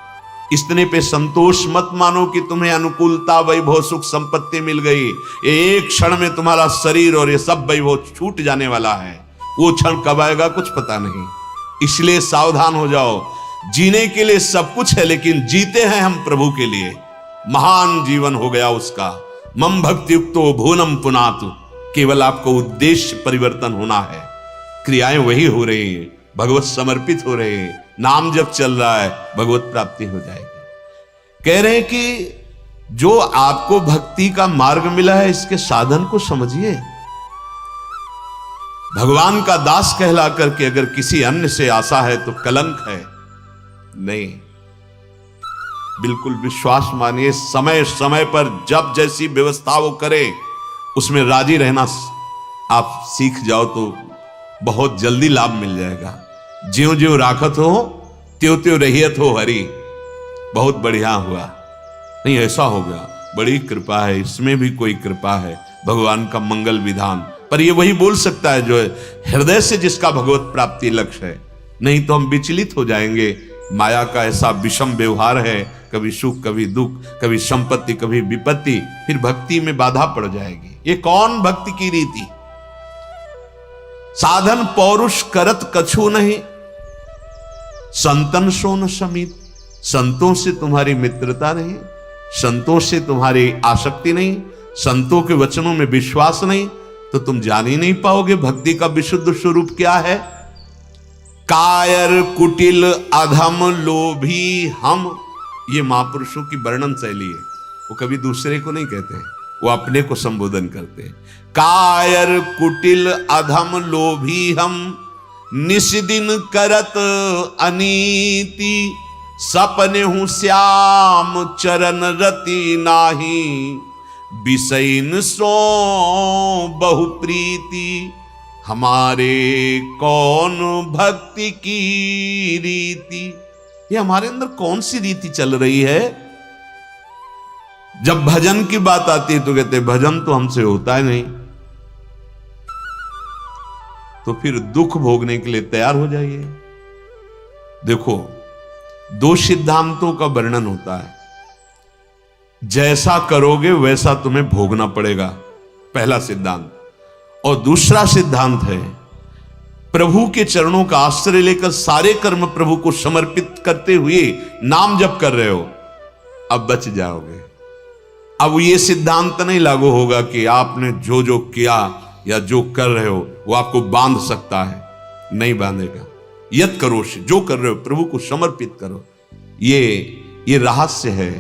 इतने पे संतोष मत मानो कि तुम्हें अनुकूलता वैभव सुख संपत्ति मिल गई। ये एक क्षण में तुम्हारा शरीर और ये सब वैभव छूट जाने वाला है। वो क्षण कब आएगा कुछ पता नहीं, इसलिए सावधान हो जाओ। जीने के लिए सब कुछ है, लेकिन जीते हैं हम प्रभु के लिए। महान जीवन हो गया उसका। मम भक्ति युक्तो भुवनम पुनातु, केवल आपको उद्देश्य परिवर्तन होना है। क्रियाएं वही हो रही हैं, भगवत समर्पित हो रहे हैं, नाम जब चल रहा है, भगवत प्राप्ति हो जाएगी। कह रहे हैं कि जो आपको भक्ति का मार्ग मिला है इसके साधन को समझिए। भगवान का दास कहला करके अगर किसी अन्य से आशा है तो कलंक है। नहीं, बिल्कुल विश्वास मानिए, समय समय पर जब जैसी व्यवस्था वो करे उसमें राजी रहना आप सीख जाओ तो बहुत जल्दी लाभ मिल जाएगा। ज्यों ज्यों राखत हो त्यों त्यों रहियत हो हरि। बहुत बढ़िया हुआ, नहीं ऐसा हो गया, बड़ी कृपा है, इसमें भी कोई कृपा है, भगवान का मंगल विधान। पर ये वही बोल सकता है जो हृदय से जिसका भगवत प्राप्ति लक्ष्य है। नहीं तो हम विचलित हो जाएंगे। माया का ऐसा विषम व्यवहार है, कभी सुख कभी दुख, कभी संपत्ति कभी विपत्ति, फिर भक्ति में बाधा पड़ जाएगी। ये कौन भक्ति की रीति? साधन पौरुष करत कछु नहीं, संतन सो न समीत। संतों से तुम्हारी मित्रता नहीं, संतों से तुम्हारी आसक्ति नहीं, संतों के वचनों में विश्वास नहीं, तो तुम जान ही नहीं पाओगे भक्ति का विशुद्ध स्वरूप क्या है। कायर कुटिल अधम लोभी हम, ये महापुरुषों की वर्णन शैली है। वो कभी दूसरे को नहीं कहते, वो अपने को संबोधन करते हैं। कायर कुटिल अधम लोभी हम, निस्दिन करत अनीति। सपने हूं श्याम चरण रति नाही, बिसैन सो बहु प्रीति, हमारे कौन भक्ति की रीति। ये हमारे अंदर कौन सी रीति चल रही है? जब भजन की बात आती है तो कहते भजन तो हमसे होता है नहीं, तो फिर दुख भोगने के लिए तैयार हो जाइए। देखो, दो सिद्धांतों का वर्णन होता है, जैसा करोगे वैसा तुम्हें भोगना पड़ेगा, पहला सिद्धांत। और दूसरा सिद्धांत है, प्रभु के चरणों का आश्रय लेकर सारे कर्म प्रभु को समर्पित करते हुए नाम जप कर रहे हो, अब बच जाओगे। अब ये सिद्धांत नहीं लागू होगा कि आपने जो जो किया या जो कर रहे हो वो आपको बांध सकता है, नहीं बांधेगा। यत करो, जो कर रहे हो प्रभु को समर्पित करो। ये रहस्य है।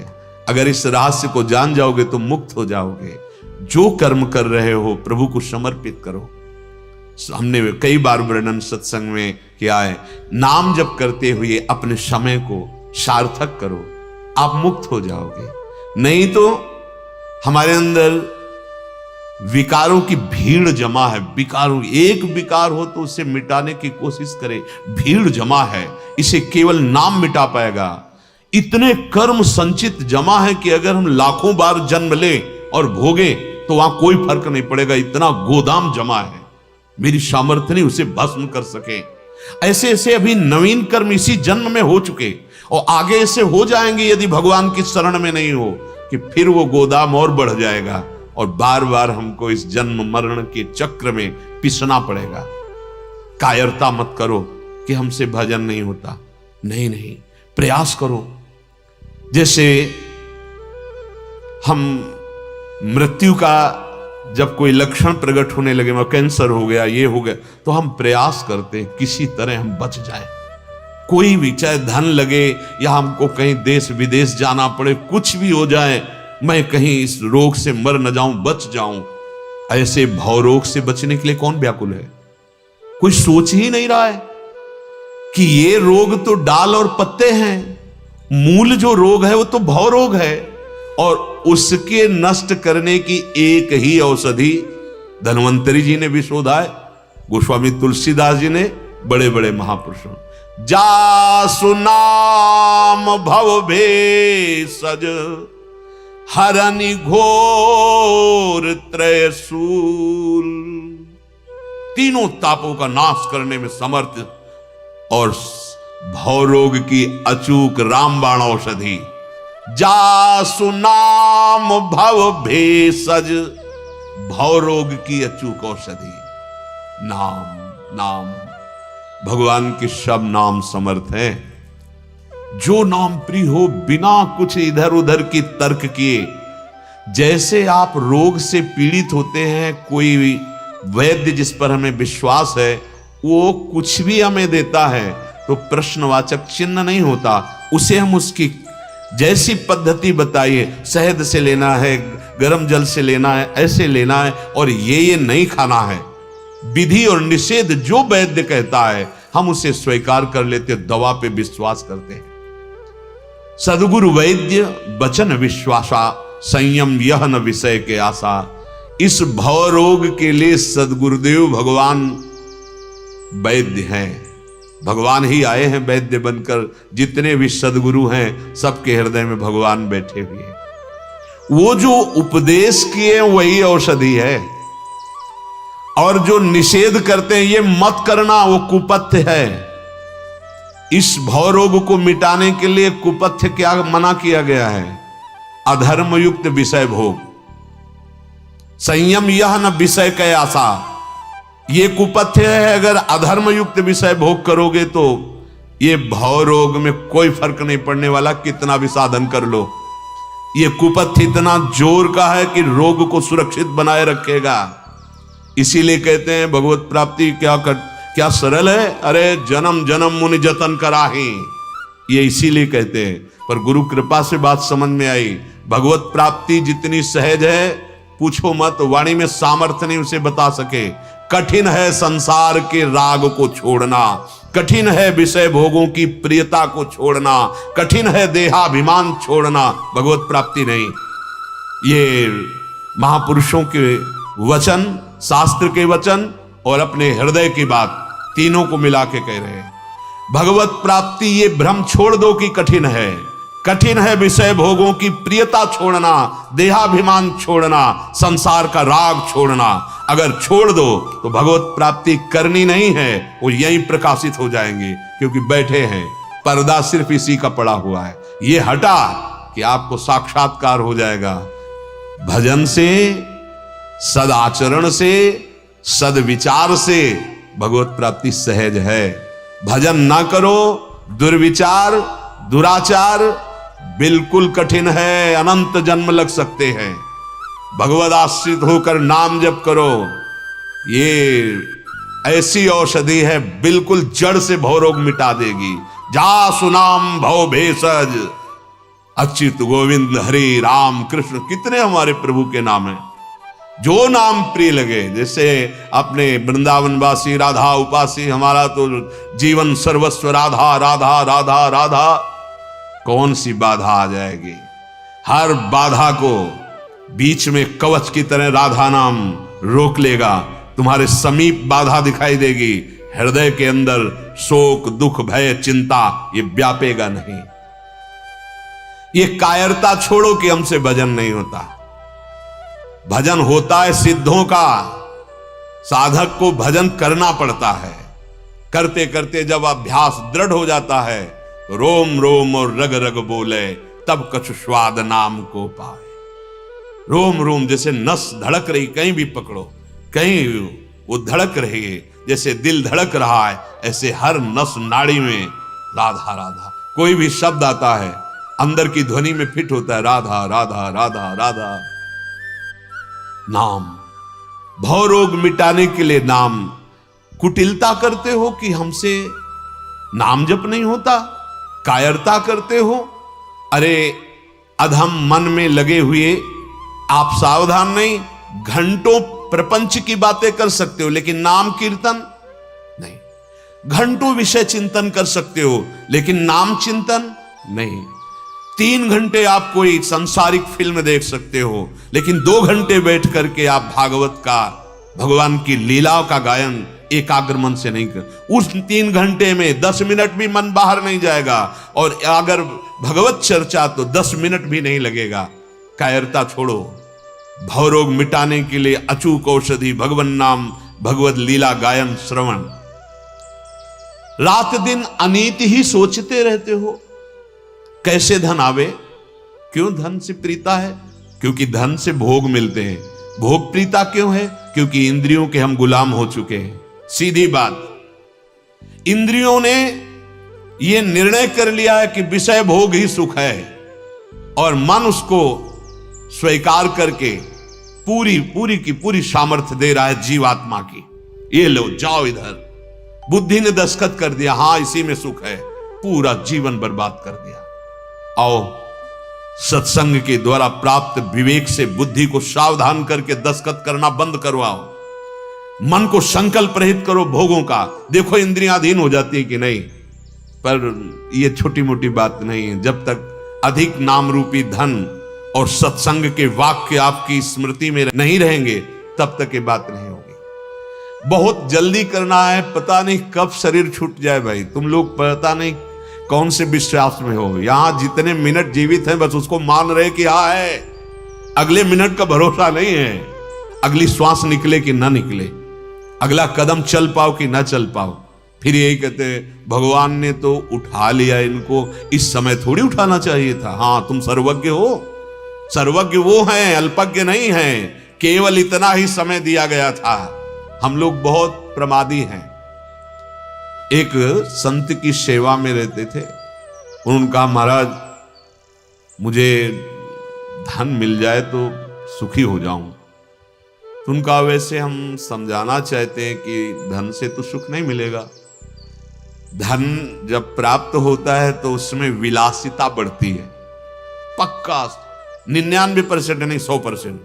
अगर इस रहस्य को जान जाओगे तो मुक्त हो जाओगे। जो कर्म कर रहे हो प्रभु को समर्पित करो। हमने कई बार वर्णन सत्संग में किया है, नाम जप करते हुए अपने समय को सार्थक करो, आप मुक्त हो जाओगे। नहीं तो हमारे अंदर विकारों की भीड़ जमा है। विकारों, एक विकार हो तो उसे मिटाने की कोशिश करे, भीड़ जमा है, इसे केवल नाम मिटा पाएगा। इतने कर्म संचित जमा है कि अगर हम लाखों बार जन्म लें और भोगें तो वहां कोई फर्क नहीं पड़ेगा, इतना गोदाम जमा है, मेरी सामर्थ्य नहीं उसे भस्म कर सके। ऐसे ऐसे अभी नवीन कर्म इसी जन्म में हो चुके और आगे ऐसे हो जाएंगे यदि भगवान की शरण में नहीं हो, कि फिर वो गोदाम और बढ़ जाएगा और बार बार हमको इस जन्म मरण के चक्र में पिसना पड़ेगा। कायरता मत करो कि हमसे भजन नहीं होता, नहीं नहीं, प्रयास करो। जैसे हम मृत्यु का जब कोई लक्षण प्रकट होने लगे, कैंसर हो गया, ये हो गया, तो हम प्रयास करते हैं किसी तरह हम बच जाए। कोई भी, चाहे धन लगे या हमको कहीं देश विदेश जाना पड़े, कुछ भी हो जाए, मैं कहीं इस रोग से मर न जाऊं, बच जाऊं। ऐसे भव रोग से बचने के लिए कौन व्याकुल है? कोई सोच ही नहीं रहा है कि ये रोग तो डाल और पत्ते हैं, मूल जो रोग है वो तो भव रोग है, और उसके नष्ट करने की एक ही औषधि धन्वंतरी जी ने भी शोधा है, गोस्वामी तुलसीदास जी ने, बड़े बड़े महापुरुषों। जासु नाम भव भेषज, हरनि घोर त्रयशूल। तीनों तापों का नाश करने में समर्थ और भवरोग की अचूक रामबाण औषधि। जासु नाम भव भेषज, भवरोग की अचूक औषधि नाम। नाम, भगवान के सब नाम समर्थ हैं। जो नाम प्रिय हो, बिना कुछ इधर उधर की तर्क किए। जैसे आप रोग से पीड़ित होते हैं, कोई वैद्य जिस पर हमें विश्वास है वो कुछ भी हमें देता है तो प्रश्नवाचक चिन्ह नहीं होता, उसे हम उसकी जैसी पद्धति बताइए, शहद से लेना है, गर्म जल से लेना है, ऐसे लेना है, और ये नहीं खाना है, विधि और निषेध जो वैद्य कहता है हम उसे स्वीकार कर लेते, दवा पे विश्वास करते हैं। सदगुरु वैद्य बचन विश्वासा, संयम यह न विषय के आशा। इस भव रोग के लिए सदगुरुदेव भगवान वैद्य हैं। भगवान ही आए हैं वैद्य बनकर। जितने भी सदगुरु हैं सबके हृदय में भगवान बैठे हुए हैं। वो जो उपदेश किए वही औषधि है, और जो निषेध करते हैं ये मत करना, वो कुपथ्य है। इस भव रोग को मिटाने के लिए कुपथ्य क्या मना किया गया है? अधर्म युक्त विषय भोग, संयम यह न विषय के आशा। ये कुपथ्य है। अगर अधर्म युक्त विषय भोग करोगे तो ये भव रोग में कोई फर्क नहीं पड़ने वाला, कितना भी साधन कर लो। ये कुपथ्य इतना जोर का है कि रोग को सुरक्षित बनाए रखेगा। इसीलिए कहते हैं भगवत प्राप्ति क्या सरल है, अरे जन्म जन्म मुनि जतन कराही। ये इसीलिए कहते हैं, पर गुरु कृपा से बात समझ में आई। भगवत प्राप्ति जितनी सहज है पूछो मत, वाणी में सामर्थ्य नहीं उसे बता सके। कठिन है संसार के राग को छोड़ना, कठिन है विषय भोगों की प्रियता को छोड़ना, कठिन है देहाभिमान छोड़ना, भगवत प्राप्ति नहीं। ये महापुरुषों के वचन, शास्त्र के वचन और अपने हृदय की बात, तीनों को मिला के कह रहे हैं। भगवत प्राप्ति ये भ्रम छोड़ दो कि कठिन है, कठिन है विषय भोगों की प्रियता छोड़ना, देहाभिमान छोड़ना, संसार का राग छोड़ना। अगर छोड़ दो तो भगवत प्राप्ति करनी नहीं है, वो यहीं प्रकाशित हो जाएंगे, क्योंकि बैठे हैं, पर्दा सिर्फ इसी का पड़ा हुआ है। ये हटा कि आपको साक्षात्कार हो जाएगा। भजन से, सदाचरण से, सदविचार से भगवत प्राप्ति सहज है। भजन ना करो, दुर्विचार, दुराचार बिल्कुल कठिन है, अनंत जन्म लग सकते हैं। भगवद आश्रित होकर नाम जप करो, ये ऐसी औषधि है, बिल्कुल जड़ से भवरोग मिटा देगी। जा सुनाम भव भेषज, अच्युत गोविंद हरि राम कृष्ण, कितने हमारे प्रभु के नाम हैं। जो नाम प्रिय लगे, जैसे अपने वृंदावनवासी राधा उपासी, हमारा तो जीवन सर्वस्व राधा राधा राधा राधा, कौन सी बाधा आ जाएगी। हर बाधा को बीच में कवच की तरह राधा नाम रोक लेगा। तुम्हारे समीप बाधा दिखाई देगी, हृदय के अंदर शोक दुख भय चिंता ये व्यापेगा नहीं। ये कायरता छोड़ो कि हमसे भजन नहीं होता। भजन होता है सिद्धों का, साधक को भजन करना पड़ता है। करते करते जब अभ्यास दृढ़ हो जाता है, रोम रोम और रग रग बोले, तब कछु स्वाद नाम को पाए। रोम रोम जैसे नस धड़क रही, कहीं भी पकड़ो, कहीं वो धड़क रही है, जैसे दिल धड़क रहा है, ऐसे हर नस नाड़ी में राधा राधा। कोई भी शब्द आता है, अंदर की ध्वनि में फिट होता है, राधा राधा राधा राधा। नाम, भवरोग मिटाने के लिए नाम। कुटिलता करते हो कि हमसे नाम जप नहीं होता, कायरता करते हो। अरे अधम मन में लगे हुए आप सावधान नहीं, घंटों प्रपंच की बातें कर सकते हो, लेकिन नाम कीर्तन नहीं। घंटों विषय चिंतन कर सकते हो, लेकिन नाम चिंतन नहीं। 3 घंटे आप कोई सांसारिक फिल्म देख सकते हो, लेकिन 2 घंटे बैठ करके आप भागवत का, भगवान की लीलाओं का गायन एकाग्र मन से नहीं कर। उस 3 घंटे में 10 मिनट भी मन बाहर नहीं जाएगा, और अगर भगवत चर्चा तो 10 मिनट भी नहीं लगेगा। कायरता छोड़ो। भवरोग मिटाने के लिए अचूक औषधि भगवन नाम, भगवत लीला गायन श्रवण। रात दिन अनीति ही सोचते रहते हो, कैसे धन आवे। क्यों धन से प्रीता है? क्योंकि धन से भोग मिलते हैं। भोग प्रीता क्यों है? क्योंकि इंद्रियों के हम गुलाम हो चुके हैं। सीधी बात, इंद्रियों ने यह निर्णय कर लिया है कि विषय भोग ही सुख है, और मन उसको स्वीकार करके पूरी की पूरी सामर्थ्य दे रहा है जीवात्मा की। ये लो, जाओ इधर। बुद्धि ने दस्तखत कर दिया, हां इसी में सुख है, पूरा जीवन बर्बाद कर दिया। आओ सत्संग के द्वारा प्राप्त विवेक से बुद्धि को सावधान करके दस्तखत करना बंद करवाओ। मन को संकल्प रहित करो भोगों का। देखो इंद्रियां अधीन हो जाती है कि नहीं। पर यह छोटी मोटी बात नहीं है। जब तक अधिक नाम रूपी धन और सत्संग के वाक्य आपकी स्मृति में नहीं रहेंगे, तब तक ये बात नहीं होगी। बहुत जल्दी करना है, पता नहीं कब शरीर छूट जाए। भाई तुम लोग पता नहीं कौन से विश्वास में हो। यहां जितने मिनट जीवित हैं बस उसको मान रहे कि हाँ है, अगले मिनट का भरोसा नहीं है। अगली श्वास निकले कि ना निकले, अगला कदम चल पाओ कि ना चल पाओ। फिर यही कहते हैं भगवान ने तो उठा लिया इनको, इस समय थोड़ी उठाना चाहिए था। हाँ तुम सर्वज्ञ हो, सर्वज्ञ वो हैं, अल्पज्ञ नहीं हैं। केवल इतना ही समय दिया गया था। हम लोग बहुत प्रमादी हैं। एक संत की सेवा में रहते थे, उन्होंने कहा महाराज मुझे धन मिल जाए तो सुखी हो जाऊं। तो उनका वैसे हम समझाना चाहते हैं कि धन से तो सुख नहीं मिलेगा। धन जब प्राप्त होता है तो उसमें विलासिता बढ़ती है, पक्का 99% नहीं 100%।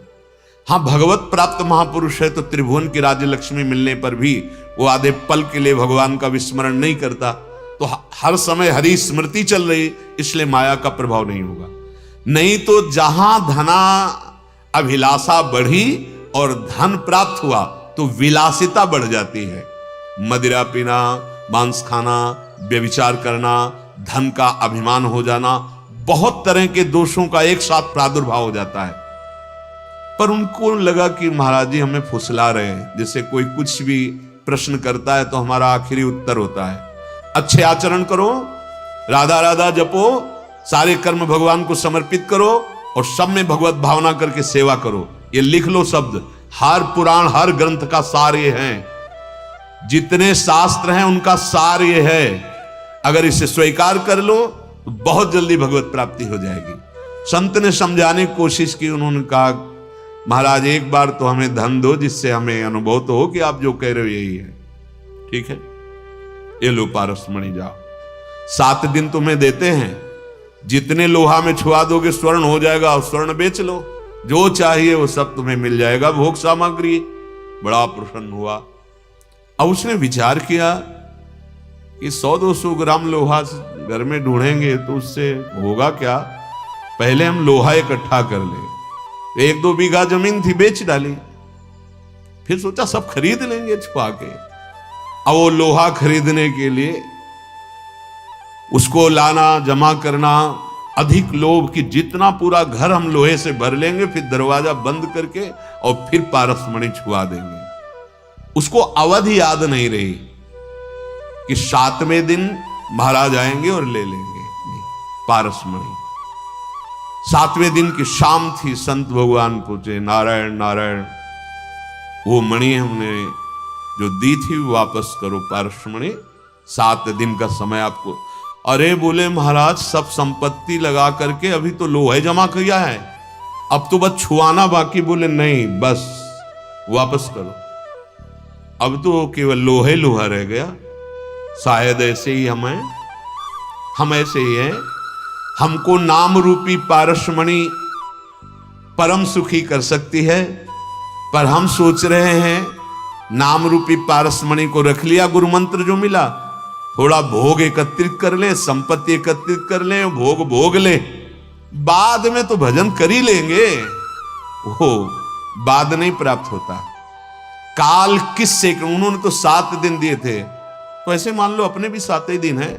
हाँ, भगवत प्राप्त महापुरुष है तो त्रिभुवन की राज्य लक्ष्मी मिलने पर भी वो आधे पल के लिए भगवान का विस्मरण नहीं करता, तो हर समय हरि स्मृति चल रही, इसलिए माया का प्रभाव नहीं होगा। नहीं तो जहां धना अभिलाषा बढ़ी और धन प्राप्त हुआ तो विलासिता बढ़ जाती है। मदिरा पीना, मांस खाना, व्यभिचार करना, धन का अभिमान हो जाना, बहुत तरह के दोषों का एक साथ प्रादुर्भाव हो जाता है। पर उनको लगा कि महाराज जी हमें फुसला रहे हैं, जैसे कोई कुछ भी प्रश्न करता है तो हमारा आखिरी उत्तर होता है अच्छे आचरण करो, राधा राधा जपो, सारे कर्म भगवान को समर्पित करो और सब में भगवत भावना करके सेवा करो। ये लिख लो शब्द, हर पुराण हर ग्रंथ का सार ये है, जितने शास्त्र हैं उनका सार ये है। अगर इसे स्वीकार कर लो तो बहुत जल्दी भगवत प्राप्ति हो जाएगी। संत ने समझाने की कोशिश की, उन्होंने कहा महाराज एक बार तो हमें धन दो जिससे हमें अनुभव तो हो कि आप जो कह रहे हो यही है। ठीक है, ये लो पारसमणि, जाओ 7 दिन तुम्हें देते हैं, जितने लोहा में छुआ दोगे स्वर्ण हो जाएगा और स्वर्ण बेच लो, जो चाहिए वो सब तुम्हें मिल जाएगा, भोग सामग्री। बड़ा प्रसन्न हुआ। अब उसने विचार किया कि 100-200 ग्राम लोहा घर में ढूंढेंगे तो उससे होगा क्या, पहले हम लोहा इकट्ठा कर ले। 1-2 बीघा जमीन थी, बेच डाली। फिर सोचा सब खरीद लेंगे छुपा के। अब वो लोहा खरीदने के लिए उसको लाना, जमा करना, अधिक लोभ कि जितना पूरा घर हम लोहे से भर लेंगे, फिर दरवाजा बंद करके और फिर पारसमणि छुआ देंगे। उसको अवधि याद नहीं रही कि 7वें दिन महाराज आएंगे और ले लेंगे पारसमणि। 7वें दिन की शाम थी, संत भगवान पूछे नारायण नारायण, वो मणि हमने जो दी थी वापस करो पारसमणि, 7 दिन का समय आपको। अरे बोले महाराज सब संपत्ति लगा करके अभी तो लोहे जमा किया है, अब तो बस छुआना बाकी। बोले नहीं, बस वापस करो, अब तो केवल लोहे लोहा रह गया। शायद ऐसे ही हम ऐसे ही हैं, हमको नाम रूपी पारसमणि परम सुखी कर सकती है, पर हम सोच रहे हैं नाम रूपी पारसमणि को रख लिया, गुरु मंत्र जो मिला, थोड़ा भोग एकत्रित कर ले, संपत्ति एकत्रित कर ले, भोग ले, बाद में तो भजन कर ही लेंगे। वो बाद नहीं प्राप्त होता। काल किससे, उन्होंने तो 7 दिन दिए थे, तो ऐसे मान लो अपने भी 7 ही दिन है।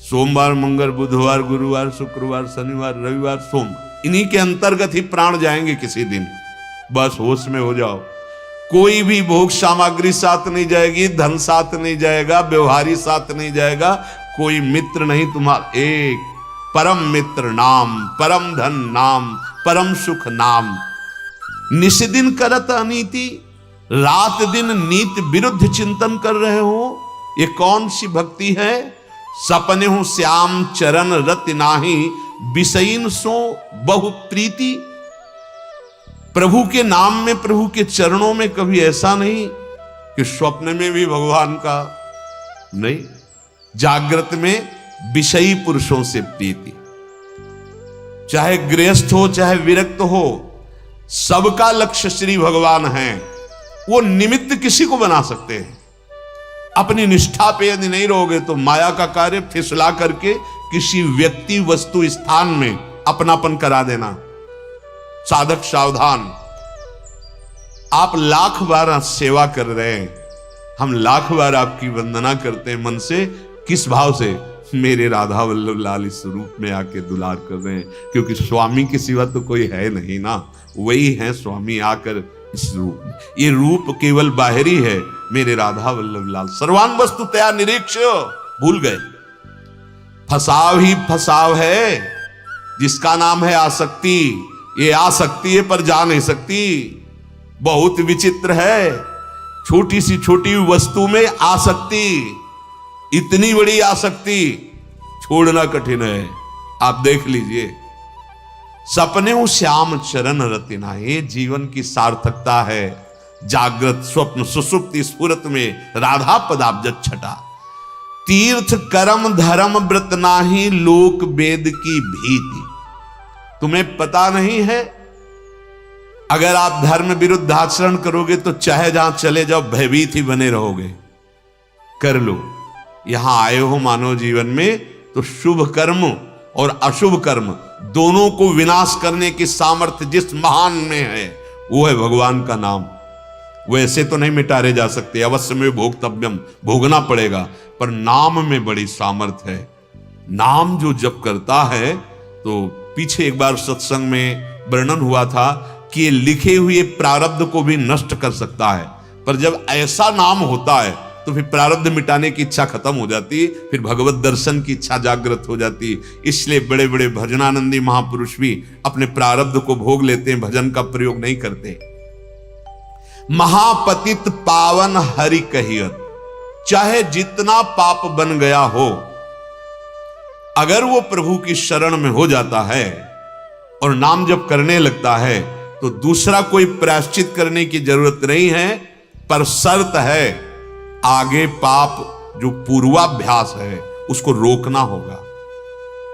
सोमवार, मंगल, बुधवार, गुरुवार, शुक्रवार, शनिवार, रविवार, सोम, इन्हीं के अंतर्गत ही प्राण जाएंगे किसी दिन। बस होश में हो जाओ, कोई भी भोग सामग्री साथ नहीं जाएगी, धन साथ नहीं जाएगा, व्यवहारी साथ नहीं जाएगा, कोई मित्र नहीं तुम्हारा, एक परम मित्र नाम, परम धन नाम, परम सुख नाम। निष्दिन करत अनीति, रात दिन नीति विरुद्ध चिंतन कर रहे हो, ये कौन सी भक्ति है। सपने हूं श्याम चरण रति नाही, विषयीन सो बहु प्रीति। प्रभु के नाम में, प्रभु के चरणों में कभी ऐसा नहीं कि स्वप्न में भी भगवान का नहीं, जागृत में विषयी पुरुषों से प्रीति। चाहे गृहस्थ हो चाहे विरक्त हो, सबका लक्ष्य श्री भगवान है। वो निमित्त किसी को बना सकते हैं। अपनी निष्ठा पे यदि नहीं रहोगे तो माया का कार्य फिसला करके किसी व्यक्ति वस्तु स्थान में अपनापन करा देना। साधक सावधान। आप लाख बार सेवा कर रहे हैं, हम लाख बार आपकी वंदना करते हैं मन से, किस भाव से, मेरे राधा वल्लभ लाल इस रूप में आके दुलार कर रहे हैं, क्योंकि स्वामी के सिवा तो कोई है नहीं ना, वही है स्वामी आकर इस रूप में। ये रूप केवल बाहरी है, मेरे राधा वल्लभ लाल सर्वान वस्तु तया निरीक्ष। भूल गए, फसाव ही फसाव है, जिसका नाम है आसक्ति। ये आ सकती है पर जा नहीं सकती, बहुत विचित्र है। छोटी सी छोटी वस्तु में आसक्ति, इतनी बड़ी आसक्ति छोड़ना कठिन है। आप देख लीजिए, सपने हूं श्याम चरण रतिना, ये जीवन की सार्थकता है। जागृत स्वप्न सुसुप्ति स्फुरत में राधा पदाब्ज छटा। तीर्थ कर्म धर्म व्रत नाही, लोक वेद की भीति। तुम्हें पता नहीं है अगर आप धर्म विरुद्ध आचरण करोगे तो चाहे जहां चले जाओ भयभीत ही बने रहोगे। कर लो, यहां आए हो मानव जीवन में तो शुभ कर्म और अशुभ कर्म दोनों को विनाश करने की सामर्थ्य जिस महान में है वो है भगवान का नाम। वैसे तो नहीं मिटारे जा सकते, अवश्य में भोक्तव्यम, भोगना पड़ेगा, पर नाम में बड़ी सामर्थ्य है। नाम जो जप करता है, तो पीछे एक बार सत्संग में वर्णन हुआ था कि ये लिखे हुए प्रारब्ध को भी नष्ट कर सकता है, पर जब ऐसा नाम होता है तो फिर प्रारब्ध मिटाने की इच्छा खत्म हो जाती, फिर भगवत दर्शन की इच्छा जागृत हो जाती। इसलिए बड़े बड़े भजनानंदी महापुरुष भी अपने प्रारब्ध को भोग लेते हैं, भजन का प्रयोग नहीं करते। महापतित पावन हरि कहियत, चाहे जितना पाप बन गया हो, अगर वो प्रभु की शरण में हो जाता है और नाम जप करने लगता है तो दूसरा कोई प्रायश्चित करने की जरूरत नहीं है, पर शर्त है आगे पाप जो पूर्वाभ्यास है उसको रोकना होगा।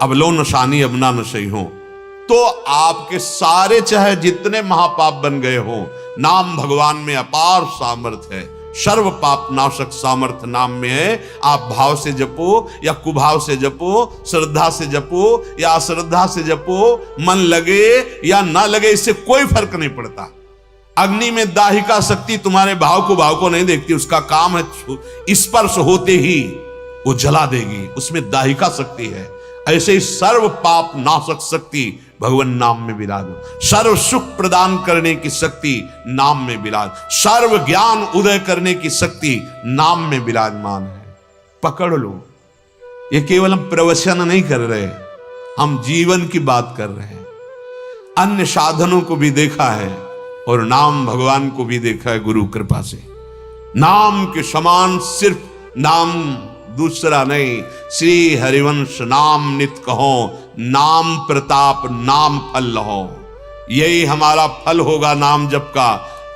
अब लो नशानी अब ना नशई हो, तो आपके सारे चाहे जितने महापाप बन गए हो, नाम भगवान में अपार सामर्थ्य है, सर्व पाप नाशक सामर्थ्य नाम में है। आप भाव से जपो या कुभाव से जपो, श्रद्धा से जपो या अश्रद्धा से जपो, मन लगे या ना लगे, इससे कोई फर्क नहीं पड़ता। अग्नि में दाहिका शक्ति तुम्हारे भाव को नहीं देखती, उसका काम है स्पर्श होते ही वो जला देगी, उसमें दाहिका शक्ति है। ऐसे ही सर्व पाप नाशक शक्ति भगवान नाम में विराज, सर्व सुख प्रदान करने की शक्ति नाम में विराज, सर्व ज्ञान उदय करने की शक्ति नाम में विराजमान है। पकड़ लो, ये केवल हम प्रवचन नहीं कर रहे, हम जीवन की बात कर रहे हैं। अन्य साधनों को भी देखा है और नाम भगवान को भी देखा है गुरु कृपा से। नाम के समान सिर्फ नाम दूसरा नहीं, श्री हरिवंश नाम नित कहो, नाम प्रताप नाम फल लहो। यही हमारा फल होगा नाम जप का,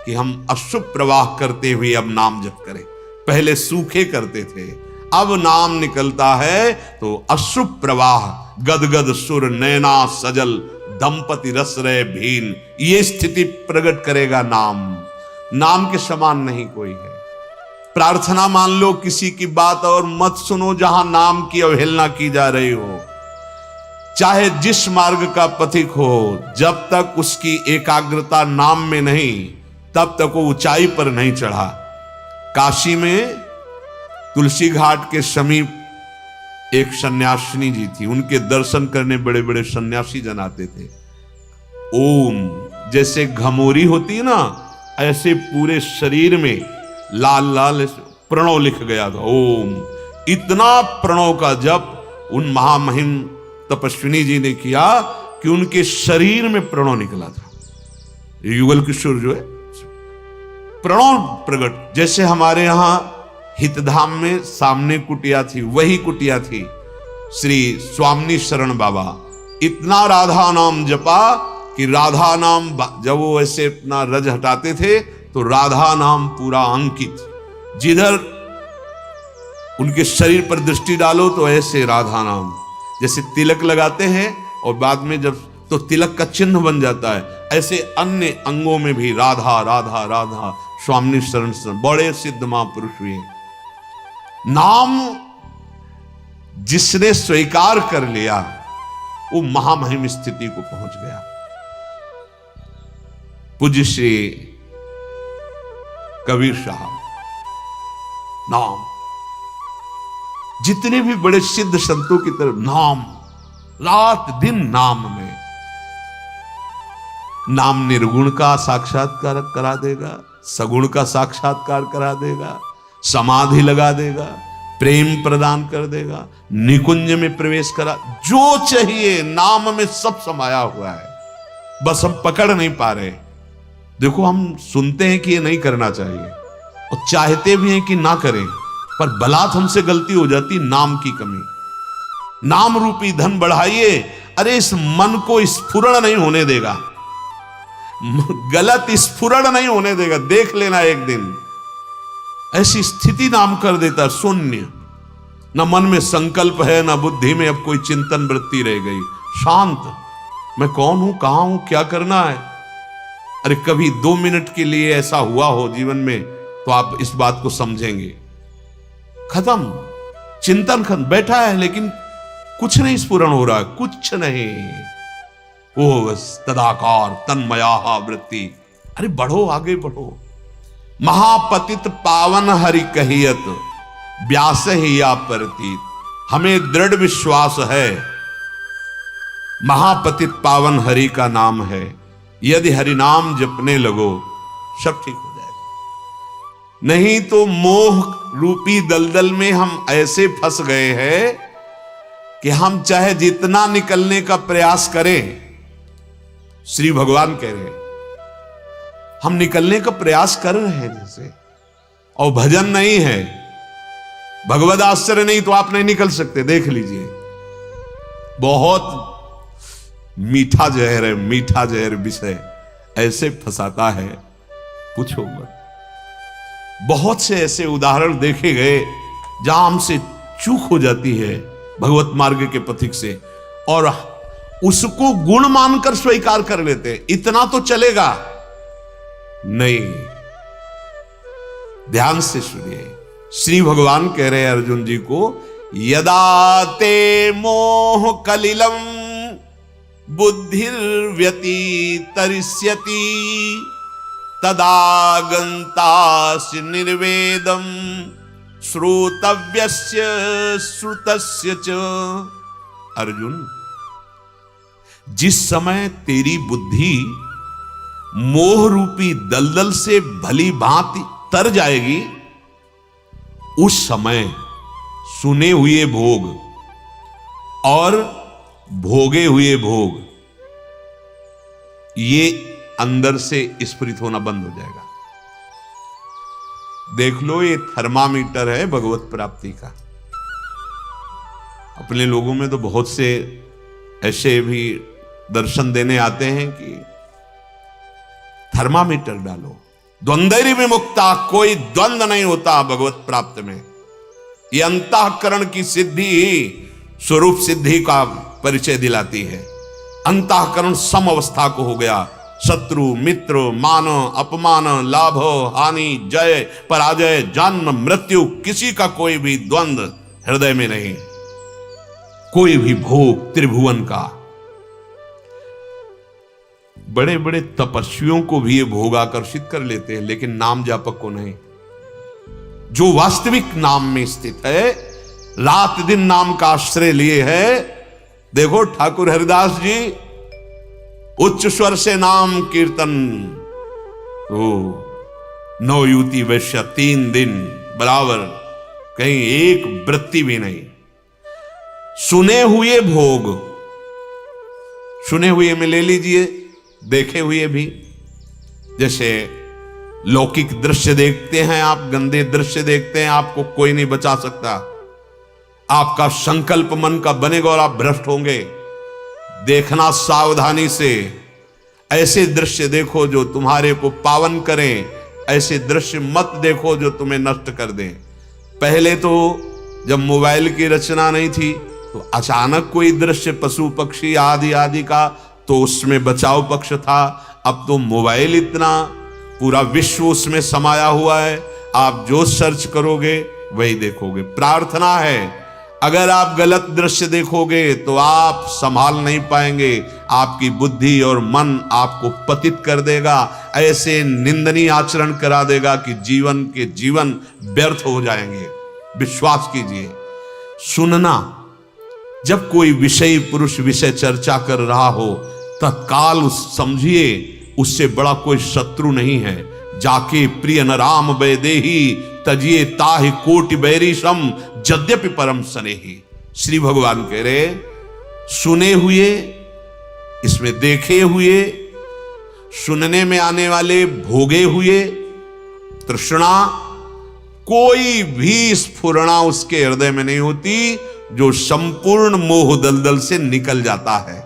कि हम अशुभ प्रवाह करते हुए अब नाम जप करें। पहले सूखे करते थे, अब नाम निकलता है तो अशुभ प्रवाह, गदगद सुर नैना सजल, दंपति रस रहे भीन, ये स्थिति प्रकट करेगा नाम। नाम के समान नहीं कोई है। प्रार्थना मान लो किसी की बात और मत सुनो जहां नाम की अवहेलना की जा रही हो। चाहे जिस मार्ग का पथिक हो, जब तक उसकी एकाग्रता नाम में नहीं, तब तक वो ऊंचाई पर नहीं चढ़ा। काशी में तुलसी घाट के समीप एक सन्यासिनी जी थी, उनके दर्शन करने बड़े बड़े सन्यासी जन आते थे। ओम जैसे घमोरी होती है ना, ऐसे पूरे शरीर में लाल लाल प्रणव लिख गया था। ओम, इतना प्रणव का जप उन महामहिम तपस्विनी जी ने किया कि उनके शरीर में प्रणव निकला था। युगल किशोर जो है प्रणव प्रकट, जैसे हमारे यहां हितधाम में सामने कुटिया थी, वही कुटिया थी श्री स्वामी शरण बाबा। इतना राधा नाम जपा कि राधा नाम जब वो ऐसे अपना रज हटाते थे तो राधा नाम पूरा अंकित, जिधर उनके शरीर पर दृष्टि डालो तो ऐसे राधा नाम, जैसे तिलक लगाते हैं और बाद में जब तो तिलक का चिन्ह बन जाता है, ऐसे अन्य अंगों में भी राधा राधा राधा। स्वामी शरण बड़े सिद्ध महापुरुष हुए। नाम जिसने स्वीकार कर लिया वो महामहिम स्थिति को पहुंच गया। पूज्य श्री कबीर साहब, नाम, जितने भी बड़े सिद्ध संतों की तरफ नाम, रात दिन नाम में। नाम निर्गुण का साक्षात्कार करा देगा, सगुण का साक्षात्कार करा देगा, समाधि लगा देगा, प्रेम प्रदान कर देगा, निकुंज में प्रवेश करा, जो चाहिए नाम में सब समाया हुआ है। बस हम पकड़ नहीं पा रहे। देखो, हम सुनते हैं कि ये नहीं करना चाहिए और चाहते भी हैं कि ना करें, पर बलात् हमसे गलती हो जाती, नाम की कमी। नाम रूपी धन बढ़ाइए, अरे इस मन को स्फुरण नहीं होने देगा, गलत स्फुरण नहीं होने देगा। देख लेना एक दिन ऐसी स्थिति नाम कर देता, शून्य, न मन में संकल्प है, न बुद्धि में अब कोई चिंतन वृत्ति रह गई, शांत। मैं कौन हूं, कहां हूं, क्या करना है, अरे कभी 2 मिनट के लिए ऐसा हुआ हो जीवन में तो आप इस बात को समझेंगे। खत्म, चिंतन खत्म, बैठा है लेकिन कुछ नहीं स्फुरण हो रहा है, कुछ नहीं। ओ बस तदाकार तन्मया वृत्ति। अरे बढ़ो, आगे बढ़ो। महापतित पावन हरि कहियत व्यास ही या प्रतीत। हमें दृढ़ विश्वास है महापतित पावन हरि का नाम है, यदि हरि नाम जपने लगो सब ठीक हो जाएगा। नहीं तो मोह रूपी दलदल में हम ऐसे फंस गए हैं कि हम चाहे जितना निकलने का प्रयास करें, श्री भगवान कह रहे हैं हम निकलने का प्रयास कर रहे हैं जैसे, और भजन नहीं है, भगवद आश्चर्य नहीं तो आप नहीं निकल सकते। देख लीजिए, बहुत मीठा जहर है, मीठा जहर विषय ऐसे फंसाता है पूछो मत। बहुत से ऐसे उदाहरण देखे गए जहां हमसे चूक हो जाती है भगवत मार्ग के पथिक से, और उसको गुण मानकर स्वीकार कर लेते हैं, इतना तो चलेगा नहीं। ध्यान से सुनिए, श्री भगवान कह रहे हैं अर्जुन जी को, यदा ते मोह कलिलम बुद्धिर्व्यतितरिष्यति तदा गन्तासि निर्वेदम श्रोतव्यस्य श्रुतस्य च। अर्जुन, जिस समय तेरी बुद्धि मोह रूपी दलदल से भली भांति तर जाएगी, उस समय सुने हुए भोग और भोगे हुए भोग ये अंदर से स्फुरित होना बंद हो जाएगा। देख लो, ये थर्मामीटर है भगवत प्राप्ति का। अपने लोगों में तो बहुत से ऐसे भी दर्शन देने आते हैं कि थर्मामीटर डालो, द्वंद्वैरी विमुक्ता, कोई द्वंद्व नहीं होता भगवत प्राप्त में। ये अंतःकरण की सिद्धि ही स्वरूप सिद्धि का परिचय दिलाती है। अंतःकरण सम अवस्था को हो गया, शत्रु मित्र मान अपमान लाभ हानि जय पराजय जन्म मृत्यु किसी का कोई भी द्वंद्व हृदय में नहीं, कोई भी भोग त्रिभुवन का। बड़े बड़े तपस्वियों को भी ये भोग आकर्षित कर लेते हैं, लेकिन नाम जापक को नहीं। जो वास्तविक नाम में स्थित है, रात दिन नाम का आश्रय लिए है। देखो ठाकुर हरिदास जी उच्च स्वर से नाम कीर्तन, ओ नौ युति वैश्य 3 दिन बराबर, कहीं एक वृत्ति भी नहीं। सुने हुए भोग, सुने हुए में ले लीजिए, देखे हुए भी। जैसे लौकिक दृश्य देखते हैं आप, गंदे दृश्य देखते हैं, आपको कोई नहीं बचा सकता। आपका संकल्प मन का बनेगा और आप भ्रष्ट होंगे। देखना सावधानी से, ऐसे दृश्य देखो जो तुम्हारे को पावन करें, ऐसे दृश्य मत देखो जो तुम्हें नष्ट कर दें। पहले तो जब मोबाइल की रचना नहीं थी तो अचानक कोई दृश्य पशु पक्षी आदि आदि का, तो उसमें बचाव पक्ष था। अब तो मोबाइल इतना, पूरा विश्व उसमें समाया हुआ है, आप जो सर्च करोगे वही देखोगे। प्रार्थना है, अगर आप गलत दृश्य देखोगे तो आप संभाल नहीं पाएंगे, आपकी बुद्धि और मन आपको पतित कर देगा, ऐसे निंदनीय आचरण करा देगा कि जीवन के जीवन व्यर्थ हो जाएंगे। विश्वास कीजिए, सुनना, जब कोई विषय पुरुष विषय चर्चा कर रहा हो तत्काल समझिए उससे बड़ा कोई शत्रु नहीं है। जाके प्रिय न राम वैदेही तजिए ताहि कोटि बैरी सम यद्यपि परम स्नेही। श्री भगवान कह रहे, सुने हुए, इसमें देखे हुए, सुनने में आने वाले भोगे हुए, तृष्णा, कोई भी स्फुरणा उसके हृदय में नहीं होती जो संपूर्ण मोह दलदल से निकल जाता है।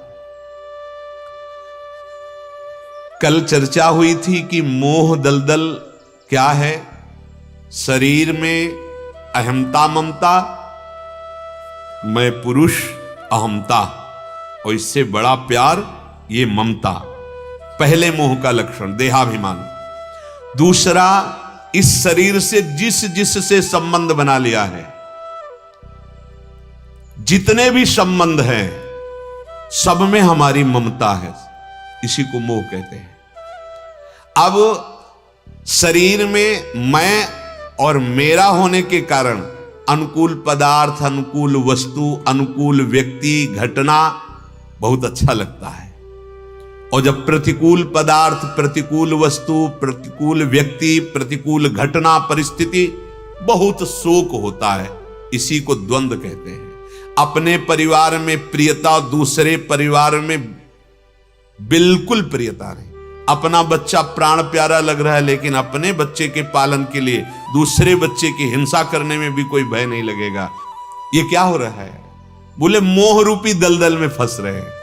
कल चर्चा हुई थी कि मोह दलदल क्या है। शरीर में अहमता ममता, मैं पुरुष, अहमता, और इससे बड़ा प्यार ये ममता। पहले मोह का लक्षण देहाभिमान। दूसरा, इस शरीर से जिस जिससे संबंध बना लिया है, जितने भी संबंध हैं सब में हमारी ममता है, इसी को मोह कहते हैं। अब शरीर में मैं और मेरा होने के कारण अनुकूल पदार्थ, अनुकूल वस्तु, अनुकूल व्यक्ति, घटना बहुत अच्छा लगता है, और जब प्रतिकूल पदार्थ, प्रतिकूल वस्तु, प्रतिकूल व्यक्ति, प्रतिकूल घटना, परिस्थिति, बहुत शोक होता है। इसी को द्वंद्व कहते हैं। अपने परिवार में प्रियता, दूसरे परिवार में बिल्कुल प्रियता नहीं। अपना बच्चा प्राण प्यारा लग रहा है, लेकिन अपने बच्चे के पालन के लिए दूसरे बच्चे की हिंसा करने में भी कोई भय नहीं लगेगा। ये क्या हो रहा है? बोले मोह रूपी दलदल में फंस रहे हैं।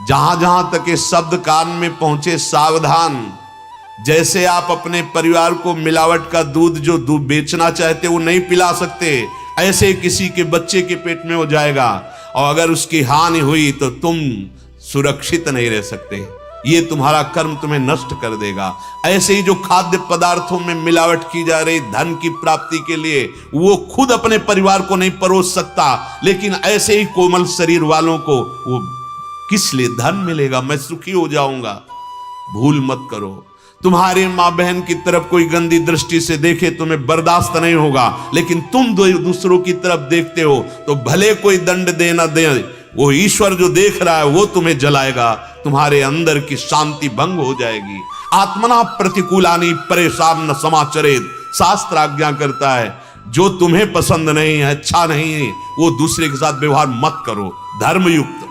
जहां जहां तक ये शब्द कान में पहुंचे, सावधान। जैसे आप अपने परिवार को मिलावट का दूध जो दूध बेचना चाहते वो नहीं पिला सकते, ऐसे किसी के बच्चे के पेट में हो जाएगा, और अगर उसकी हानि हुई तो तुम सुरक्षित नहीं रह सकते। ये तुम्हारा कर्म तुम्हें नष्ट कर देगा। ऐसे ही जो खाद्य पदार्थों में मिलावट की जा रही धन की प्राप्ति के लिए, वो खुद अपने परिवार को नहीं परोस सकता, लेकिन ऐसे ही कोमल शरीर वालों को वो किस लिए धन मिलेगा, मैं सुखी हो जाऊंगा। भूल मत करो। तुम्हारे मां बहन की तरफ कोई गंदी दृष्टि से देखे तुम्हें बर्दाश्त नहीं होगा, लेकिन तुम दूसरों की तरफ देखते हो तो भले कोई दंड दे ना दे, वो ईश्वर जो देख रहा है वो तुम्हें जलाएगा। तुम्हारे अंदर की शांति भंग हो जाएगी। आत्मना प्रतिकूलानि परेशान न समाचरेत, शास्त्र आज्ञा करता है जो तुम्हें पसंद नहीं है, अच्छा नहीं है, वो दूसरे के साथ व्यवहार मत करो। धर्मयुक्त,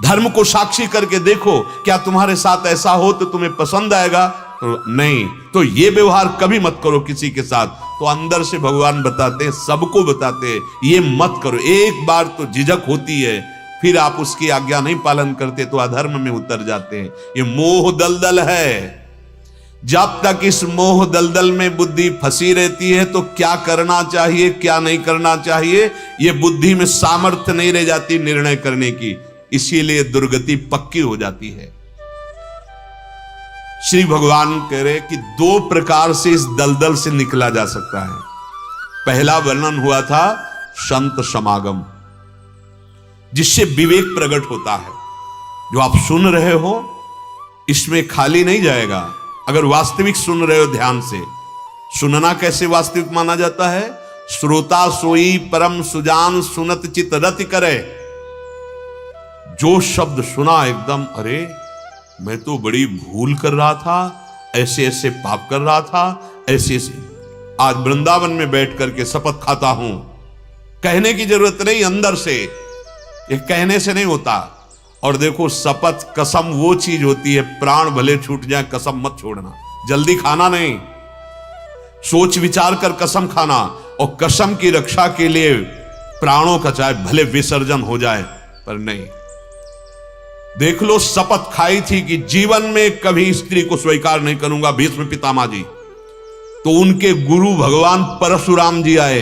धर्म को साक्षी करके देखो, क्या तुम्हारे साथ ऐसा हो तो तुम्हें पसंद आएगा? तो नहीं, तो ये व्यवहार कभी मत करो किसी के साथ। तो अंदर से भगवान बताते हैं, सबको बताते हैं, ये मत करो। एक बार तो झिझक होती है, फिर आप उसकी आज्ञा नहीं पालन करते तो अधर्म में उतर जाते हैं। ये मोह दलदल है। जब तक इस मोह दलदल में बुद्धि फंसी रहती है तो क्या करना चाहिए, क्या नहीं करना चाहिए, ये बुद्धि में सामर्थ्य नहीं रह जाती निर्णय करने की। इसीलिए दुर्गति पक्की हो जाती है। श्री भगवान कह रहे कि दो प्रकार से इस दलदल से निकला जा सकता है। पहला वर्णन हुआ था संत समागम, जिससे विवेक प्रकट होता है। जो आप सुन रहे हो इसमें खाली नहीं जाएगा। अगर वास्तविक सुन रहे हो ध्यान से, सुनना कैसे वास्तविक माना जाता है? श्रोता सोई परम सुजान, सुनत चित रति करे। जो शब्द सुना एकदम, अरे मैं तो बड़ी भूल कर रहा था, ऐसे ऐसे पाप कर रहा था, ऐसे ऐसे, आज वृंदावन में बैठ करके शपथ खाता हूं। कहने की जरूरत नहीं, अंदर से, ये कहने से नहीं होता। और देखो, शपथ कसम वो चीज होती है, प्राण भले छूट जाए कसम मत छोड़ना। जल्दी खाना नहीं, सोच विचार कर कसम खाना, और कसम की रक्षा के लिए प्राणों का चाहे भले विसर्जन हो जाए पर नहीं। देख लो, शपथ खाई थी कि जीवन में कभी स्त्री को स्वीकार नहीं करूंगा, भीष्म पितामह जी। तो उनके गुरु भगवान परशुराम जी आए,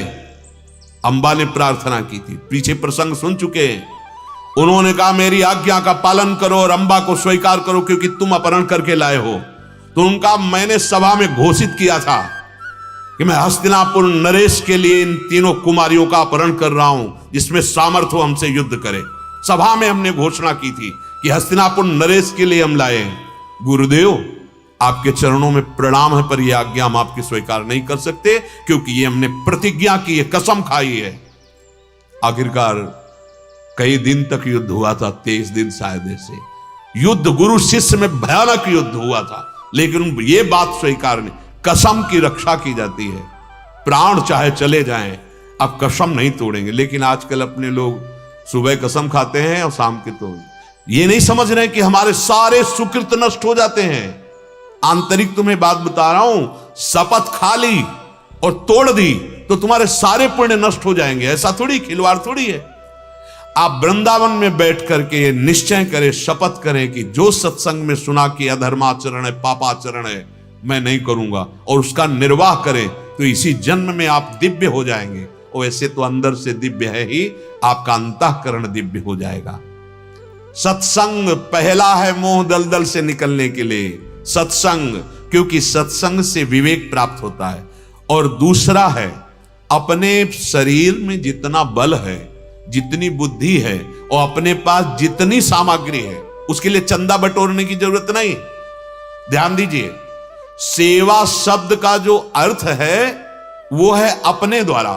अंबा ने प्रार्थना की थी, पीछे प्रसंग सुन चुके हैं। उन्होंने कहा मेरी आज्ञा का पालन करो और अंबा को स्वीकार करो क्योंकि तुम अपहरण करके लाए हो। तो उनका मैंने सभा में घोषित किया था कि मैं हस्तिनापुर नरेश के लिए इन तीनों कुमारियों का अपहरण कर रहा हूं, जिसमें सामर्थ्य हो हमसे युद्ध करे। सभा में हमने घोषणा की थी कि हस्तिनापुर नरेश के लिए हम लाए हैं। गुरुदेव, आपके चरणों में प्रणाम है, पर यह आज्ञा हम आपकी स्वीकार नहीं कर सकते क्योंकि ये हमने प्रतिज्ञा की है, कसम खाई है। आखिरकार कई दिन तक युद्ध हुआ था, 23 दिन शायद ऐसे युद्ध, गुरु शिष्य में भयानक युद्ध हुआ था, लेकिन ये बात स्वीकार नहीं। कसम की रक्षा की जाती है, प्राण चाहे चले जाएं, अब कसम नहीं तोड़ेंगे। लेकिन आजकल अपने लोग सुबह कसम खाते हैं और शाम के तोड़, ये नहीं समझ रहे कि हमारे सारे सुकृत नष्ट हो जाते हैं। आंतरिक तुम्हें बात बता रहा हूं, शपथ खा ली और तोड़ दी तो तुम्हारे सारे पुण्य नष्ट हो जाएंगे। ऐसा थोड़ी, खिलवाड़ थोड़ी है। आप वृंदावन में बैठ करके ये निश्चय करें, शपथ करें कि जो सत्संग में सुना कि अधर्माचरण है, पापाचरण है, मैं नहीं करूंगा, और उसका निर्वाह करें, तो इसी जन्म में आप दिव्य हो जाएंगे। और ऐसे तो अंदर से दिव्य है ही, आपका अंतःकरण दिव्य हो जाएगा। सत्संग पहला है मोह दलदल से निकलने के लिए, सत्संग, क्योंकि सत्संग से विवेक प्राप्त होता है। और दूसरा है अपने शरीर में जितना बल है, जितनी बुद्धि है और अपने पास जितनी सामग्री है, उसके लिए चंदा बटोरने की जरूरत नहीं। ध्यान दीजिए, सेवा शब्द का जो अर्थ है वो है अपने द्वारा।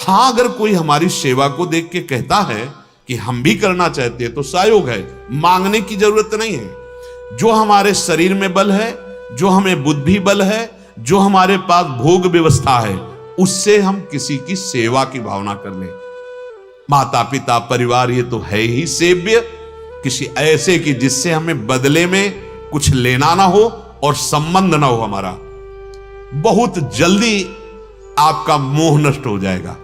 हां, अगर कोई हमारी सेवा को देख के कहता है कि हम भी करना चाहते हैं तो सहयोग है, मांगने की जरूरत नहीं है। जो हमारे शरीर में बल है, जो हमें बुद्धि बल है, जो हमारे पास भोग व्यवस्था है, उससे हम किसी की सेवा की भावना कर लें। माता पिता परिवार ये तो है ही सेव्य, किसी ऐसे की जिससे हमें बदले में कुछ लेना ना हो और संबंध ना हो हमारा, बहुत जल्दी आपका मोह नष्ट हो जाएगा।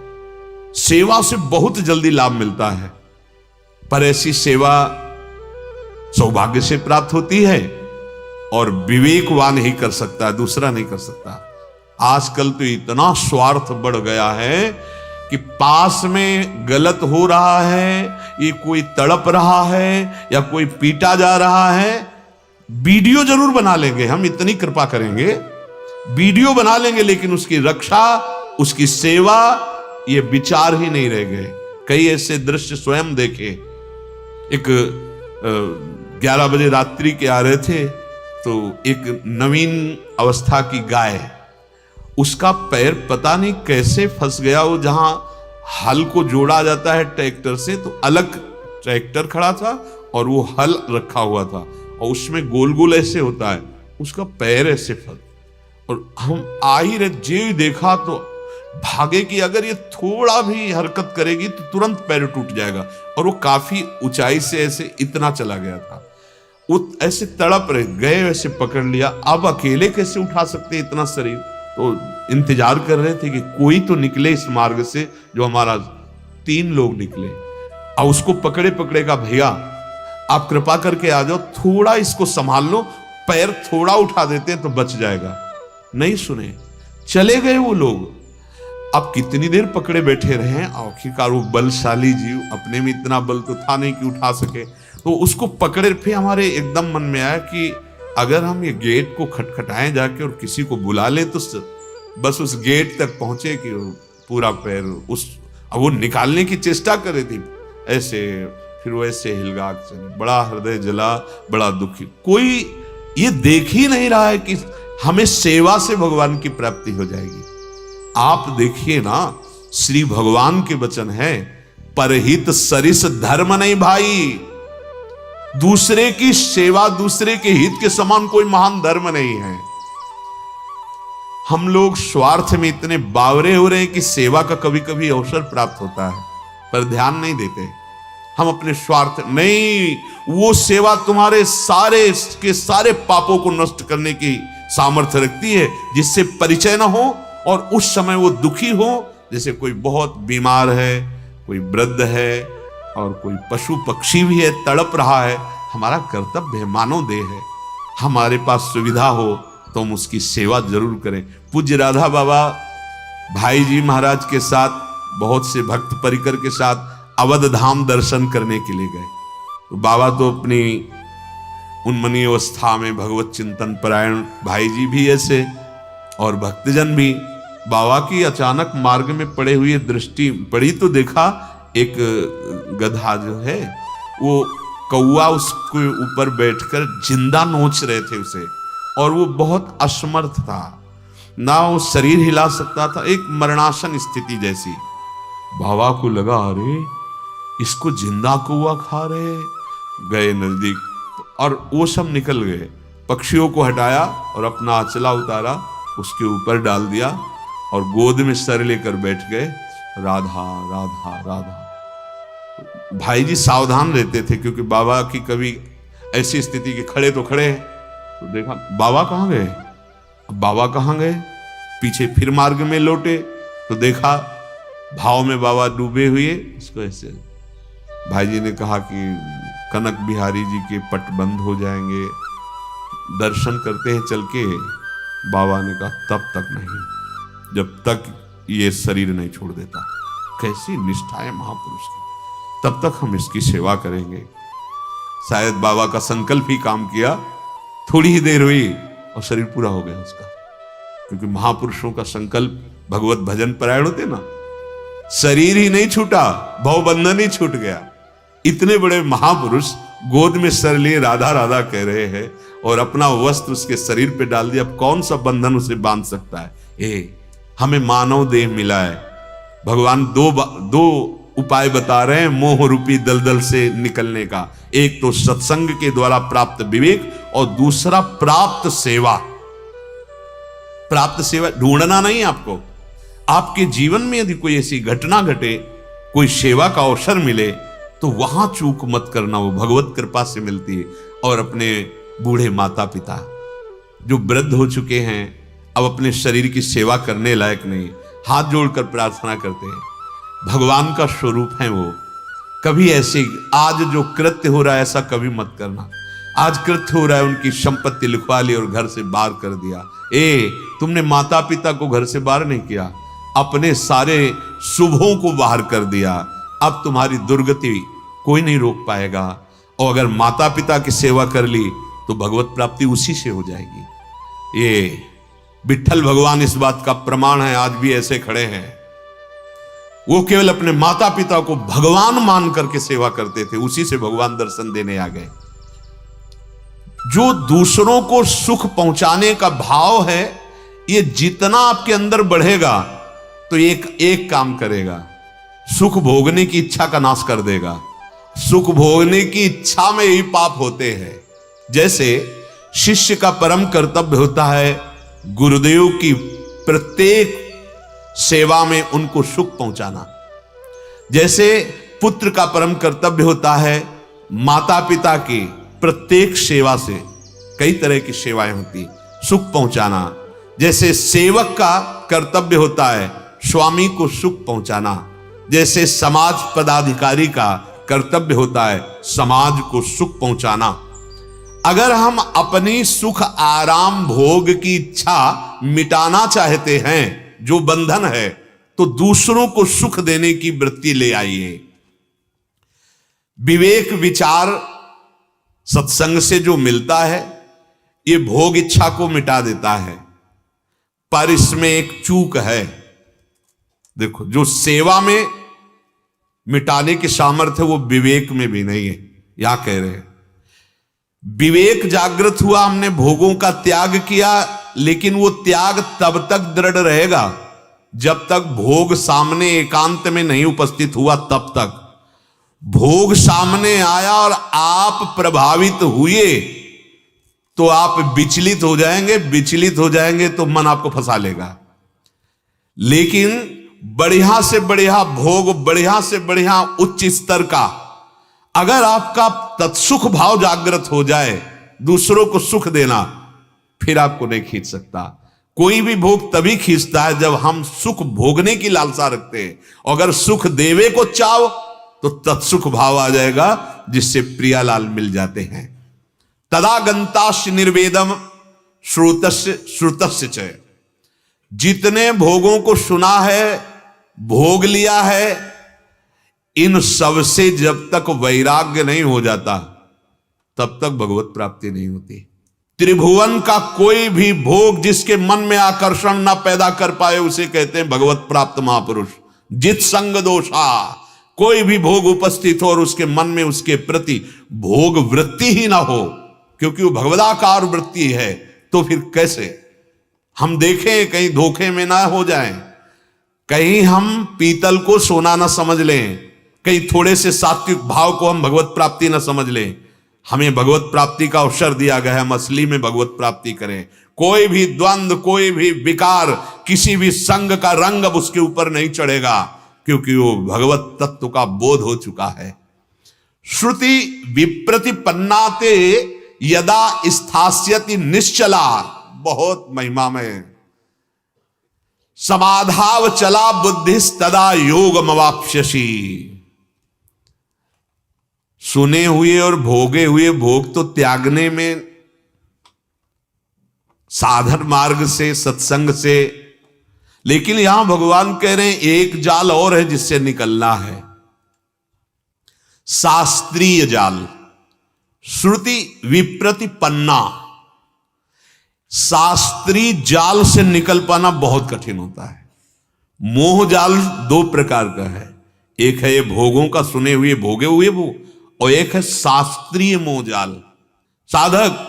सेवा से बहुत जल्दी लाभ मिलता है, पर ऐसी सेवा सौभाग्य से प्राप्त होती है और विवेकवान ही कर सकता है, दूसरा नहीं कर सकता। आजकल तो इतना स्वार्थ बढ़ गया है कि पास में गलत हो रहा है, ये कोई तड़प रहा है या कोई पीटा जा रहा है, वीडियो जरूर बना लेंगे, हम इतनी कृपा करेंगे, वीडियो बना लेंगे, लेकिन उसकी रक्षा, उसकी सेवा, ये विचार ही नहीं रह गए। कई ऐसे दृश्य स्वयं देखे। एक 11 बजे रात्रि के आ रहे थे तो एक नवीन अवस्था की गाय, उसका पैर पता नहीं कैसे फंस गया। वो जहां हल को जोड़ा जाता है ट्रैक्टर से, तो अलग ट्रैक्टर खड़ा था और वो हल रखा हुआ था और उसमें गोल गोल ऐसे होता है, उसका पैर ऐसे फंस। और हम आ ही रहे, जे देखा तो भागे कि अगर ये थोड़ा भी हरकत करेगी तो तुरंत पैर टूट जाएगा। और वो काफी ऊंचाई से ऐसे इतना चला गया था, वो ऐसे तड़प रहे, गए वैसे पकड़ लिया। अब अकेले कैसे उठा सकते इतना शरीर, तो इंतजार कर रहे थे कि कोई तो निकले इस मार्ग से, जो हमारा 3 लोग निकले और उसको पकड़े पकड़े का, भैया आप कृपा करके आ जाओ, थोड़ा इसको संभाल लो, पैर थोड़ा उठा देते हैं तो बच जाएगा। नहीं सुने, चले गए वो लोग। अब कितनी देर पकड़े बैठे रहे, आखिरकार वो बलशाली जीव, अपने में इतना बल तो था नहीं कि उठा सके, तो उसको पकड़े। फिर हमारे एकदम मन में आया कि अगर हम ये गेट को खटखटाएं जाके और किसी को बुला ले तो बस उस गेट तक पहुंचे कि पूरा पैर उस, अब वो निकालने की चेष्टा कर रही थी ऐसे, फिर वो ऐसे हिलगा चले। बड़ा हृदय जला, बड़ा दुखी। कोई ये देख ही नहीं रहा है कि हमें सेवा से भगवान की प्राप्ति हो जाएगी। आप देखिए ना, श्री भगवान के वचन है, परहित सरिस धर्म नहीं भाई। दूसरे की सेवा, दूसरे के हित के समान कोई महान धर्म नहीं है। हम लोग स्वार्थ में इतने बावरे हो रहे हैं कि सेवा का कभी कभी अवसर प्राप्त होता है पर ध्यान नहीं देते। हम अपने स्वार्थ नहीं, वो सेवा तुम्हारे सारे के सारे पापों को नष्ट करने की सामर्थ्य रखती है, जिससे परिचय ना हो और उस समय वो दुखी हो। जैसे कोई बहुत बीमार है, कोई वृद्ध है और कोई पशु पक्षी भी है, तड़प रहा है, हमारा कर्तव्य है, मानव देह है, हमारे पास सुविधा हो तो हम उसकी सेवा जरूर करें। पूज्य राधा बाबा भाई जी महाराज के साथ, बहुत से भक्त परिकर के साथ अवध धाम दर्शन करने के लिए गए। तो बाबा तो अपनी उन्मनी अवस्था में भगवत चिंतन परायण भाई जी भी ऐसे और भक्तजन भी। बाबा की अचानक मार्ग में पड़े हुए दृष्टि पड़ी तो देखा एक गधा जो है वो कौआ उसके ऊपर बैठकर जिंदा नोच रहे थे उसे, और वो बहुत असमर्थ था, ना वो शरीर हिला सकता था, एक मरणासन स्थिति जैसी। बाबा को लगा अरे इसको जिंदा कौआ खा रहे। गए नजदीक और वो सब निकल गए। पक्षियों को हटाया और अपना आंचला उतारा, उसके ऊपर डाल दिया और गोद में सर लेकर बैठ गए, राधा राधा राधा। भाई जी सावधान रहते थे क्योंकि बाबा की कभी ऐसी स्थिति के खड़े तो खड़े हैं, तो देखा बाबा कहाँ गए, बाबा कहाँ गए, पीछे फिर मार्ग में लौटे तो देखा भाव में बाबा डूबे हुए। इसको ऐसे भाई जी ने कहा कि कनक बिहारी जी के पट बंद हो जाएंगे, दर्शन करते हैं चल के। बाबा ने कहा तब तक नहीं, जब तक ये शरीर नहीं छोड़ देता। कैसी निष्ठा है महापुरुष की, तब तक हम इसकी सेवा करेंगे। शायद बाबा का संकल्प ही काम किया, थोड़ी ही देर हुई और शरीर पूरा हो गया उसका। क्योंकि महापुरुषों का संकल्प भगवत भजन परायण होते ना, शरीर ही नहीं छूटा, भवबंधन ही छूट गया। इतने बड़े महापुरुष गोद में सर लिए राधा राधा कह रहे हैं और अपना वस्त्र उसके शरीर पे डाल दिया। अब कौन सा बंधन उसे बांध सकता है? हमें मानव देह मिला है, भगवान दो उपाय बता रहे हैं मोह रूपी दलदल से निकलने का। एक तो सत्संग के द्वारा प्राप्त विवेक और दूसरा प्राप्त सेवा। प्राप्त सेवा ढूंढना नहीं आपको, आपके जीवन में यदि कोई ऐसी घटना घटे, कोई सेवा का अवसर मिले, तो वहां चूक मत करना, वो भगवत कृपा से मिलती है। और अपने बूढ़े माता पिता जो वृद्ध हो चुके हैं, अब अपने शरीर की सेवा करने लायक नहीं, हाथ जोड़कर प्रार्थना करते हैं, भगवान का स्वरूप है वो। कभी ऐसे आज जो कृत्य हो रहा है ऐसा कभी मत करना। आज कृत्य हो रहा है, उनकी संपत्ति लिखवा ली और घर से बाहर कर दिया। तुमने माता पिता को घर से बाहर नहीं किया, अपने सारे शुभों को बाहर कर दिया। अब तुम्हारी दुर्गति कोई नहीं रोक पाएगा। और अगर माता पिता की सेवा कर ली तो भगवत प्राप्ति उसी से हो जाएगी। ये विठ्ठल भगवान इस बात का प्रमाण है, आज भी ऐसे खड़े हैं। वो केवल अपने माता पिता को भगवान मान करके सेवा करते थे, उसी से भगवान दर्शन देने आ गए। जो दूसरों को सुख पहुंचाने का भाव है, ये जितना आपके अंदर बढ़ेगा तो एक काम करेगा, सुख भोगने की इच्छा का नाश कर देगा। सुख भोगने की इच्छा में ही पाप होते हैं। जैसे शिष्य का परम कर्तव्य होता है गुरुदेव की प्रत्येक सेवा में उनको सुख पहुंचाना, जैसे पुत्र का परम कर्तव्य होता है माता पिता की प्रत्येक सेवा से, कई तरह की सेवाएं होती, सुख पहुंचाना। जैसे सेवक का कर्तव्य होता है स्वामी को सुख पहुंचाना, जैसे समाज पदाधिकारी का कर्तव्य होता है समाज को सुख पहुंचाना। अगर हम अपनी सुख आराम भोग की इच्छा मिटाना चाहते हैं, जो बंधन है, तो दूसरों को सुख देने की वृत्ति ले आइए। विवेक विचार सत्संग से जो मिलता है, ये भोग इच्छा को मिटा देता है। पर इसमें एक चूक है, देखो, जो सेवा में मिटाने की सामर्थ्य वो विवेक में भी नहीं है। या कह रहे हैं विवेक जागृत हुआ, हमने भोगों का त्याग किया, लेकिन वो त्याग तब तक दृढ़ रहेगा जब तक भोग सामने एकांत में नहीं उपस्थित हुआ। तब तक भोग सामने आया और आप प्रभावित हुए तो आप विचलित हो जाएंगे। विचलित हो जाएंगे तो मन आपको फंसा लेगा। लेकिन बढ़िया से बढ़िया भोग, बढ़िया से बढ़िया उच्च स्तर का अगर आपका तत्सुख भाव जागृत हो जाए, दूसरों को सुख देना, फिर आपको नहीं खींच सकता। कोई भी भोग तभी खींचता है जब हम सुख भोगने की लालसा रखते हैं। अगर सुख देवे को चाहो तो तत्सुख भाव आ जाएगा, जिससे प्रियालाल मिल जाते हैं। तदा गंताश्च निर्वेदम श्रुतस्य च। जितने भोगों को सुना है, भोग लिया है, इन सब से जब तक वैराग्य नहीं हो जाता तब तक भगवत प्राप्ति नहीं होती। त्रिभुवन का कोई भी भोग जिसके मन में आकर्षण ना पैदा कर पाए, उसे कहते हैं भगवत प्राप्त महापुरुष। जित संग दोषा, कोई भी भोग उपस्थित हो और उसके मन में उसके प्रति भोग वृत्ति ही ना हो, क्योंकि वो भगवदाकार वृत्ति है, तो फिर कैसे हम देखें कहीं धोखे में ना हो जाएं, कहीं हम पीतल को सोना ना समझ लें, कहीं थोड़े से सात्विक भाव को हम भगवत प्राप्ति ना समझ लें। हमें भगवत प्राप्ति का अवसर दिया गया है, हम असली में भगवत प्राप्ति करें। कोई भी द्वंद्व, कोई भी विकार, किसी भी संग का रंग अब उसके ऊपर नहीं चढ़ेगा, क्योंकि वो भगवत तत्व का बोध हो चुका है। श्रुति विप्रतिपन्नाते यदा स्थास्यति निश्चला, बहुत महिमा में, समाधाव चला बुद्धिस्तदा योगमवाप्स्यसि। सुने हुए और भोगे हुए भोग तो त्यागने में साधन मार्ग से, सत्संग से, लेकिन यहां भगवान कह रहे हैं एक जाल और है जिससे निकलना है, शास्त्रीय जाल। श्रुति विप्रतिपन्ना, शास्त्रीय जाल से निकल पाना बहुत कठिन होता है। मोह जाल दो प्रकार का है, एक है ये भोगों का सुने हुए भोगे हुए वो, और एक है शास्त्रीय मोह जाल। साधक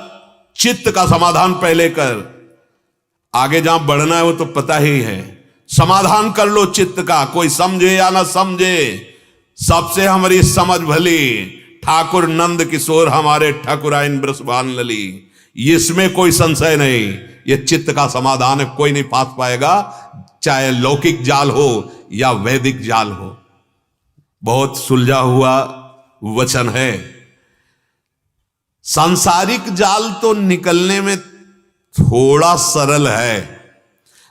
चित्त का समाधान पहले कर, आगे जहां बढ़ना है वो तो पता ही है। समाधान कर लो चित्त का, कोई समझे या ना समझे, सबसे हमारी समझ भली। ठाकुर नंद किशोर हमारे ठाकुराइन ब्रसभान लली, इसमें कोई संशय नहीं। ये चित्त का समाधान है, कोई नहीं पास पाएगा, चाहे लौकिक जाल हो या वैदिक जाल हो। बहुत सुलझा हुआ वचन है। सांसारिक जाल तो निकलने में थोड़ा सरल है,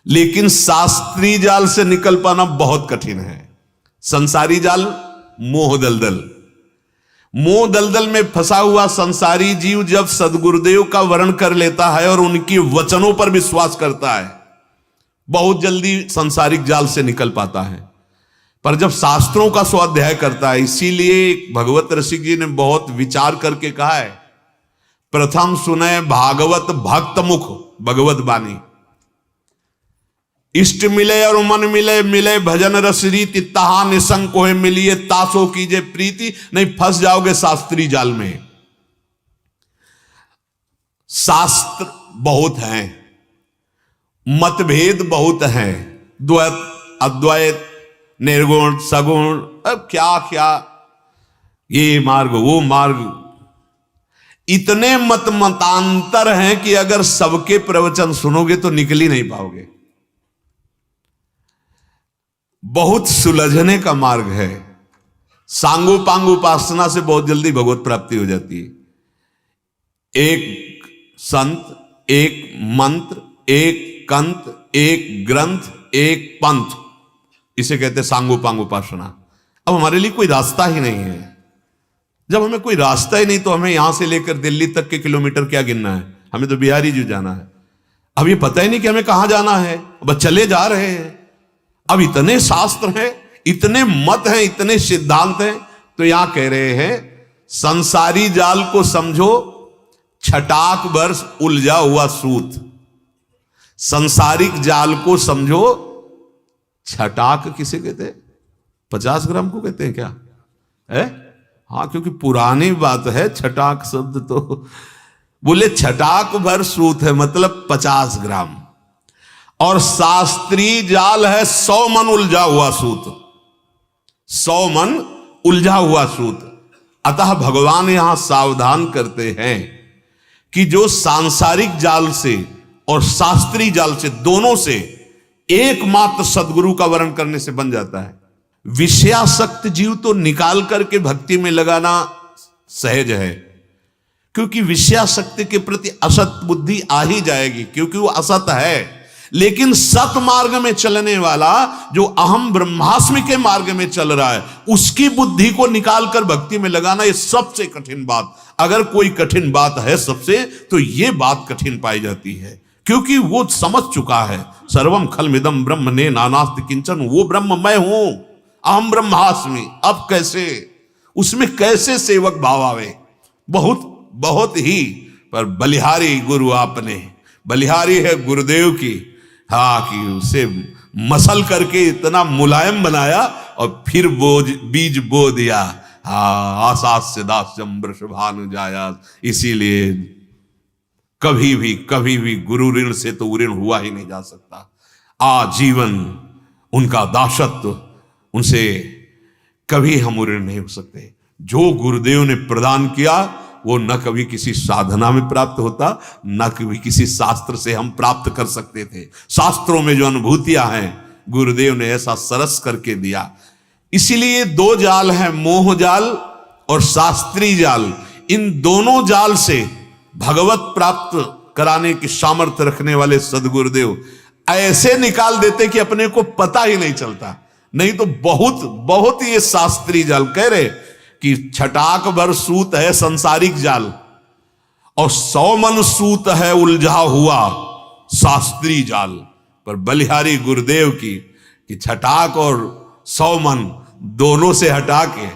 लेकिन शास्त्रीय जाल से निकल पाना बहुत कठिन है। संसारी जाल मोह दलदल, मोह दलदल में फंसा हुआ संसारी जीव जब सदगुरुदेव का वर्ण कर लेता है और उनके वचनों पर विश्वास करता है, बहुत जल्दी संसारिक जाल से निकल पाता है। पर जब शास्त्रों का स्वाध्याय करता है, इसीलिए भगवत रसिक जी ने बहुत विचार करके कहा है, प्रथम सुने भागवत भक्त मुख भगवत बानी, इष्ट मिले और मन मिले, मिले भजन रस रीति, तहा निसंग कोहे मिलिए, तासो कीजे प्रीति। नहीं फंस जाओगे शास्त्रीय जाल में। शास्त्र बहुत हैं, मतभेद बहुत हैं, द्वैत अद्वैत निर्गुण सगुण, अब क्या क्या, ये मार्ग वो मार्ग, इतने मतांतर हैं कि अगर सबके प्रवचन सुनोगे तो निकल ही नहीं पाओगे। बहुत सुलझने का मार्ग है। सांगो पांगो उपासना से बहुत जल्दी भगवत प्राप्ति हो जाती है। एक संत, एक मंत्र, एक कंत, एक ग्रंथ, एक पंथ, इसे कहते सांगो पांगो उपासना। अब हमारे लिए कोई रास्ता ही नहीं है। जब हमें कोई रास्ता ही नहीं तो हमें यहां से लेकर दिल्ली तक के किलोमीटर क्या गिनना है? हमें तो बिहारी जी जाना है। अब ये पता ही नहीं कि हमें कहां जाना है, बस चले जा रहे हैं। अब इतने शास्त्र हैं, इतने मत हैं, इतने सिद्धांत हैं, तो यहां कह रहे हैं संसारी जाल को समझो छटाक वर्ष उलझा हुआ सूत। संसारिक जाल को समझो, छटाक किसे कहते हैं? 50 ग्राम को कहते हैं क्या है? हाँ, क्योंकि पुरानी बात है। छटाक शब्द तो बोले छटाक भर सूत है, मतलब 50 ग्राम। और शास्त्रीय जाल है 100 मन उलझा हुआ सूत, 100 मन उलझा हुआ सूत। अतः भगवान यहां सावधान करते हैं कि जो सांसारिक जाल से और शास्त्रीय जाल से, दोनों से एकमात्र सदगुरु का वर्ण करने से बन जाता है। विषयासक्त जीव तो निकाल करके भक्ति में लगाना सहज है, क्योंकि विषयासक्ति के प्रति असत बुद्धि आ ही जाएगी, क्योंकि वो असत है। लेकिन सत मार्ग में चलने वाला, जो अहम ब्रह्मास्मि के मार्ग में चल रहा है, उसकी बुद्धि को निकालकर भक्ति में लगाना, ये सबसे कठिन बात। अगर कोई कठिन बात है सबसे, तो ये बात कठिन पाई जाती है, क्योंकि वो समझ चुका है सर्वम खलमिदम ब्रह्म ने नानास्ति किंचन, वो ब्रह्म मैं हूं, अहम ब्रह्मास्मि। अब कैसे उसमें कैसे सेवक भाव आवे? बहुत बहुत ही। पर बलिहारी गुरु आपने, बलिहारी है गुरुदेव की, हाँ, कि उसे मसल करके इतना मुलायम बनाया और फिर बीज बो दिया। हाँ, आसास से दास्यम वृषभानु जाया। इसीलिए कभी भी गुरु ऋण से तो ऋण हुआ ही नहीं जा सकता। आजीवन उनका दासत्व, उनसे कभी हम ऋण नहीं हो सकते। जो गुरुदेव ने प्रदान किया वो न कभी किसी साधना में प्राप्त होता, न कभी किसी शास्त्र से हम प्राप्त कर सकते थे। शास्त्रों में जो अनुभूतियां हैं, गुरुदेव ने ऐसा सरस करके दिया। इसीलिए दो जाल हैं, मोह जाल और शास्त्रीय जाल। इन दोनों जाल से भगवत प्राप्त कराने की सामर्थ्य रखने वाले सदगुरुदेव ऐसे निकाल देते कि अपने को पता ही नहीं चलता। नहीं तो बहुत ये शास्त्रीय जाल कह रहे कि छटाक भर सूत है संसारिक जाल, और 100 मन सूत है उलझा हुआ शास्त्रीय जाल। पर बलिहारी गुरुदेव की कि छटाक और 100 मन दोनों से हटा के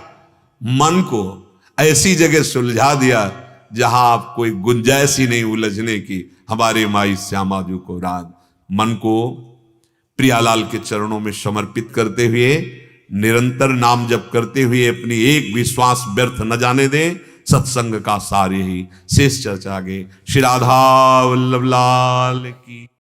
मन को ऐसी जगह सुलझा दिया जहां आप कोई गुंजाइश ही नहीं उलझने की। हमारे माई श्यामा जी को रात मन को प्रियालाल के चरणों में समर्पित करते हुए निरंतर नाम जप करते हुए अपनी एक भी श्वास व्यर्थ न जाने दें। सत्संग का सार यही। शेष चर्चा आगे। श्री राधा वल्लभ लाल की।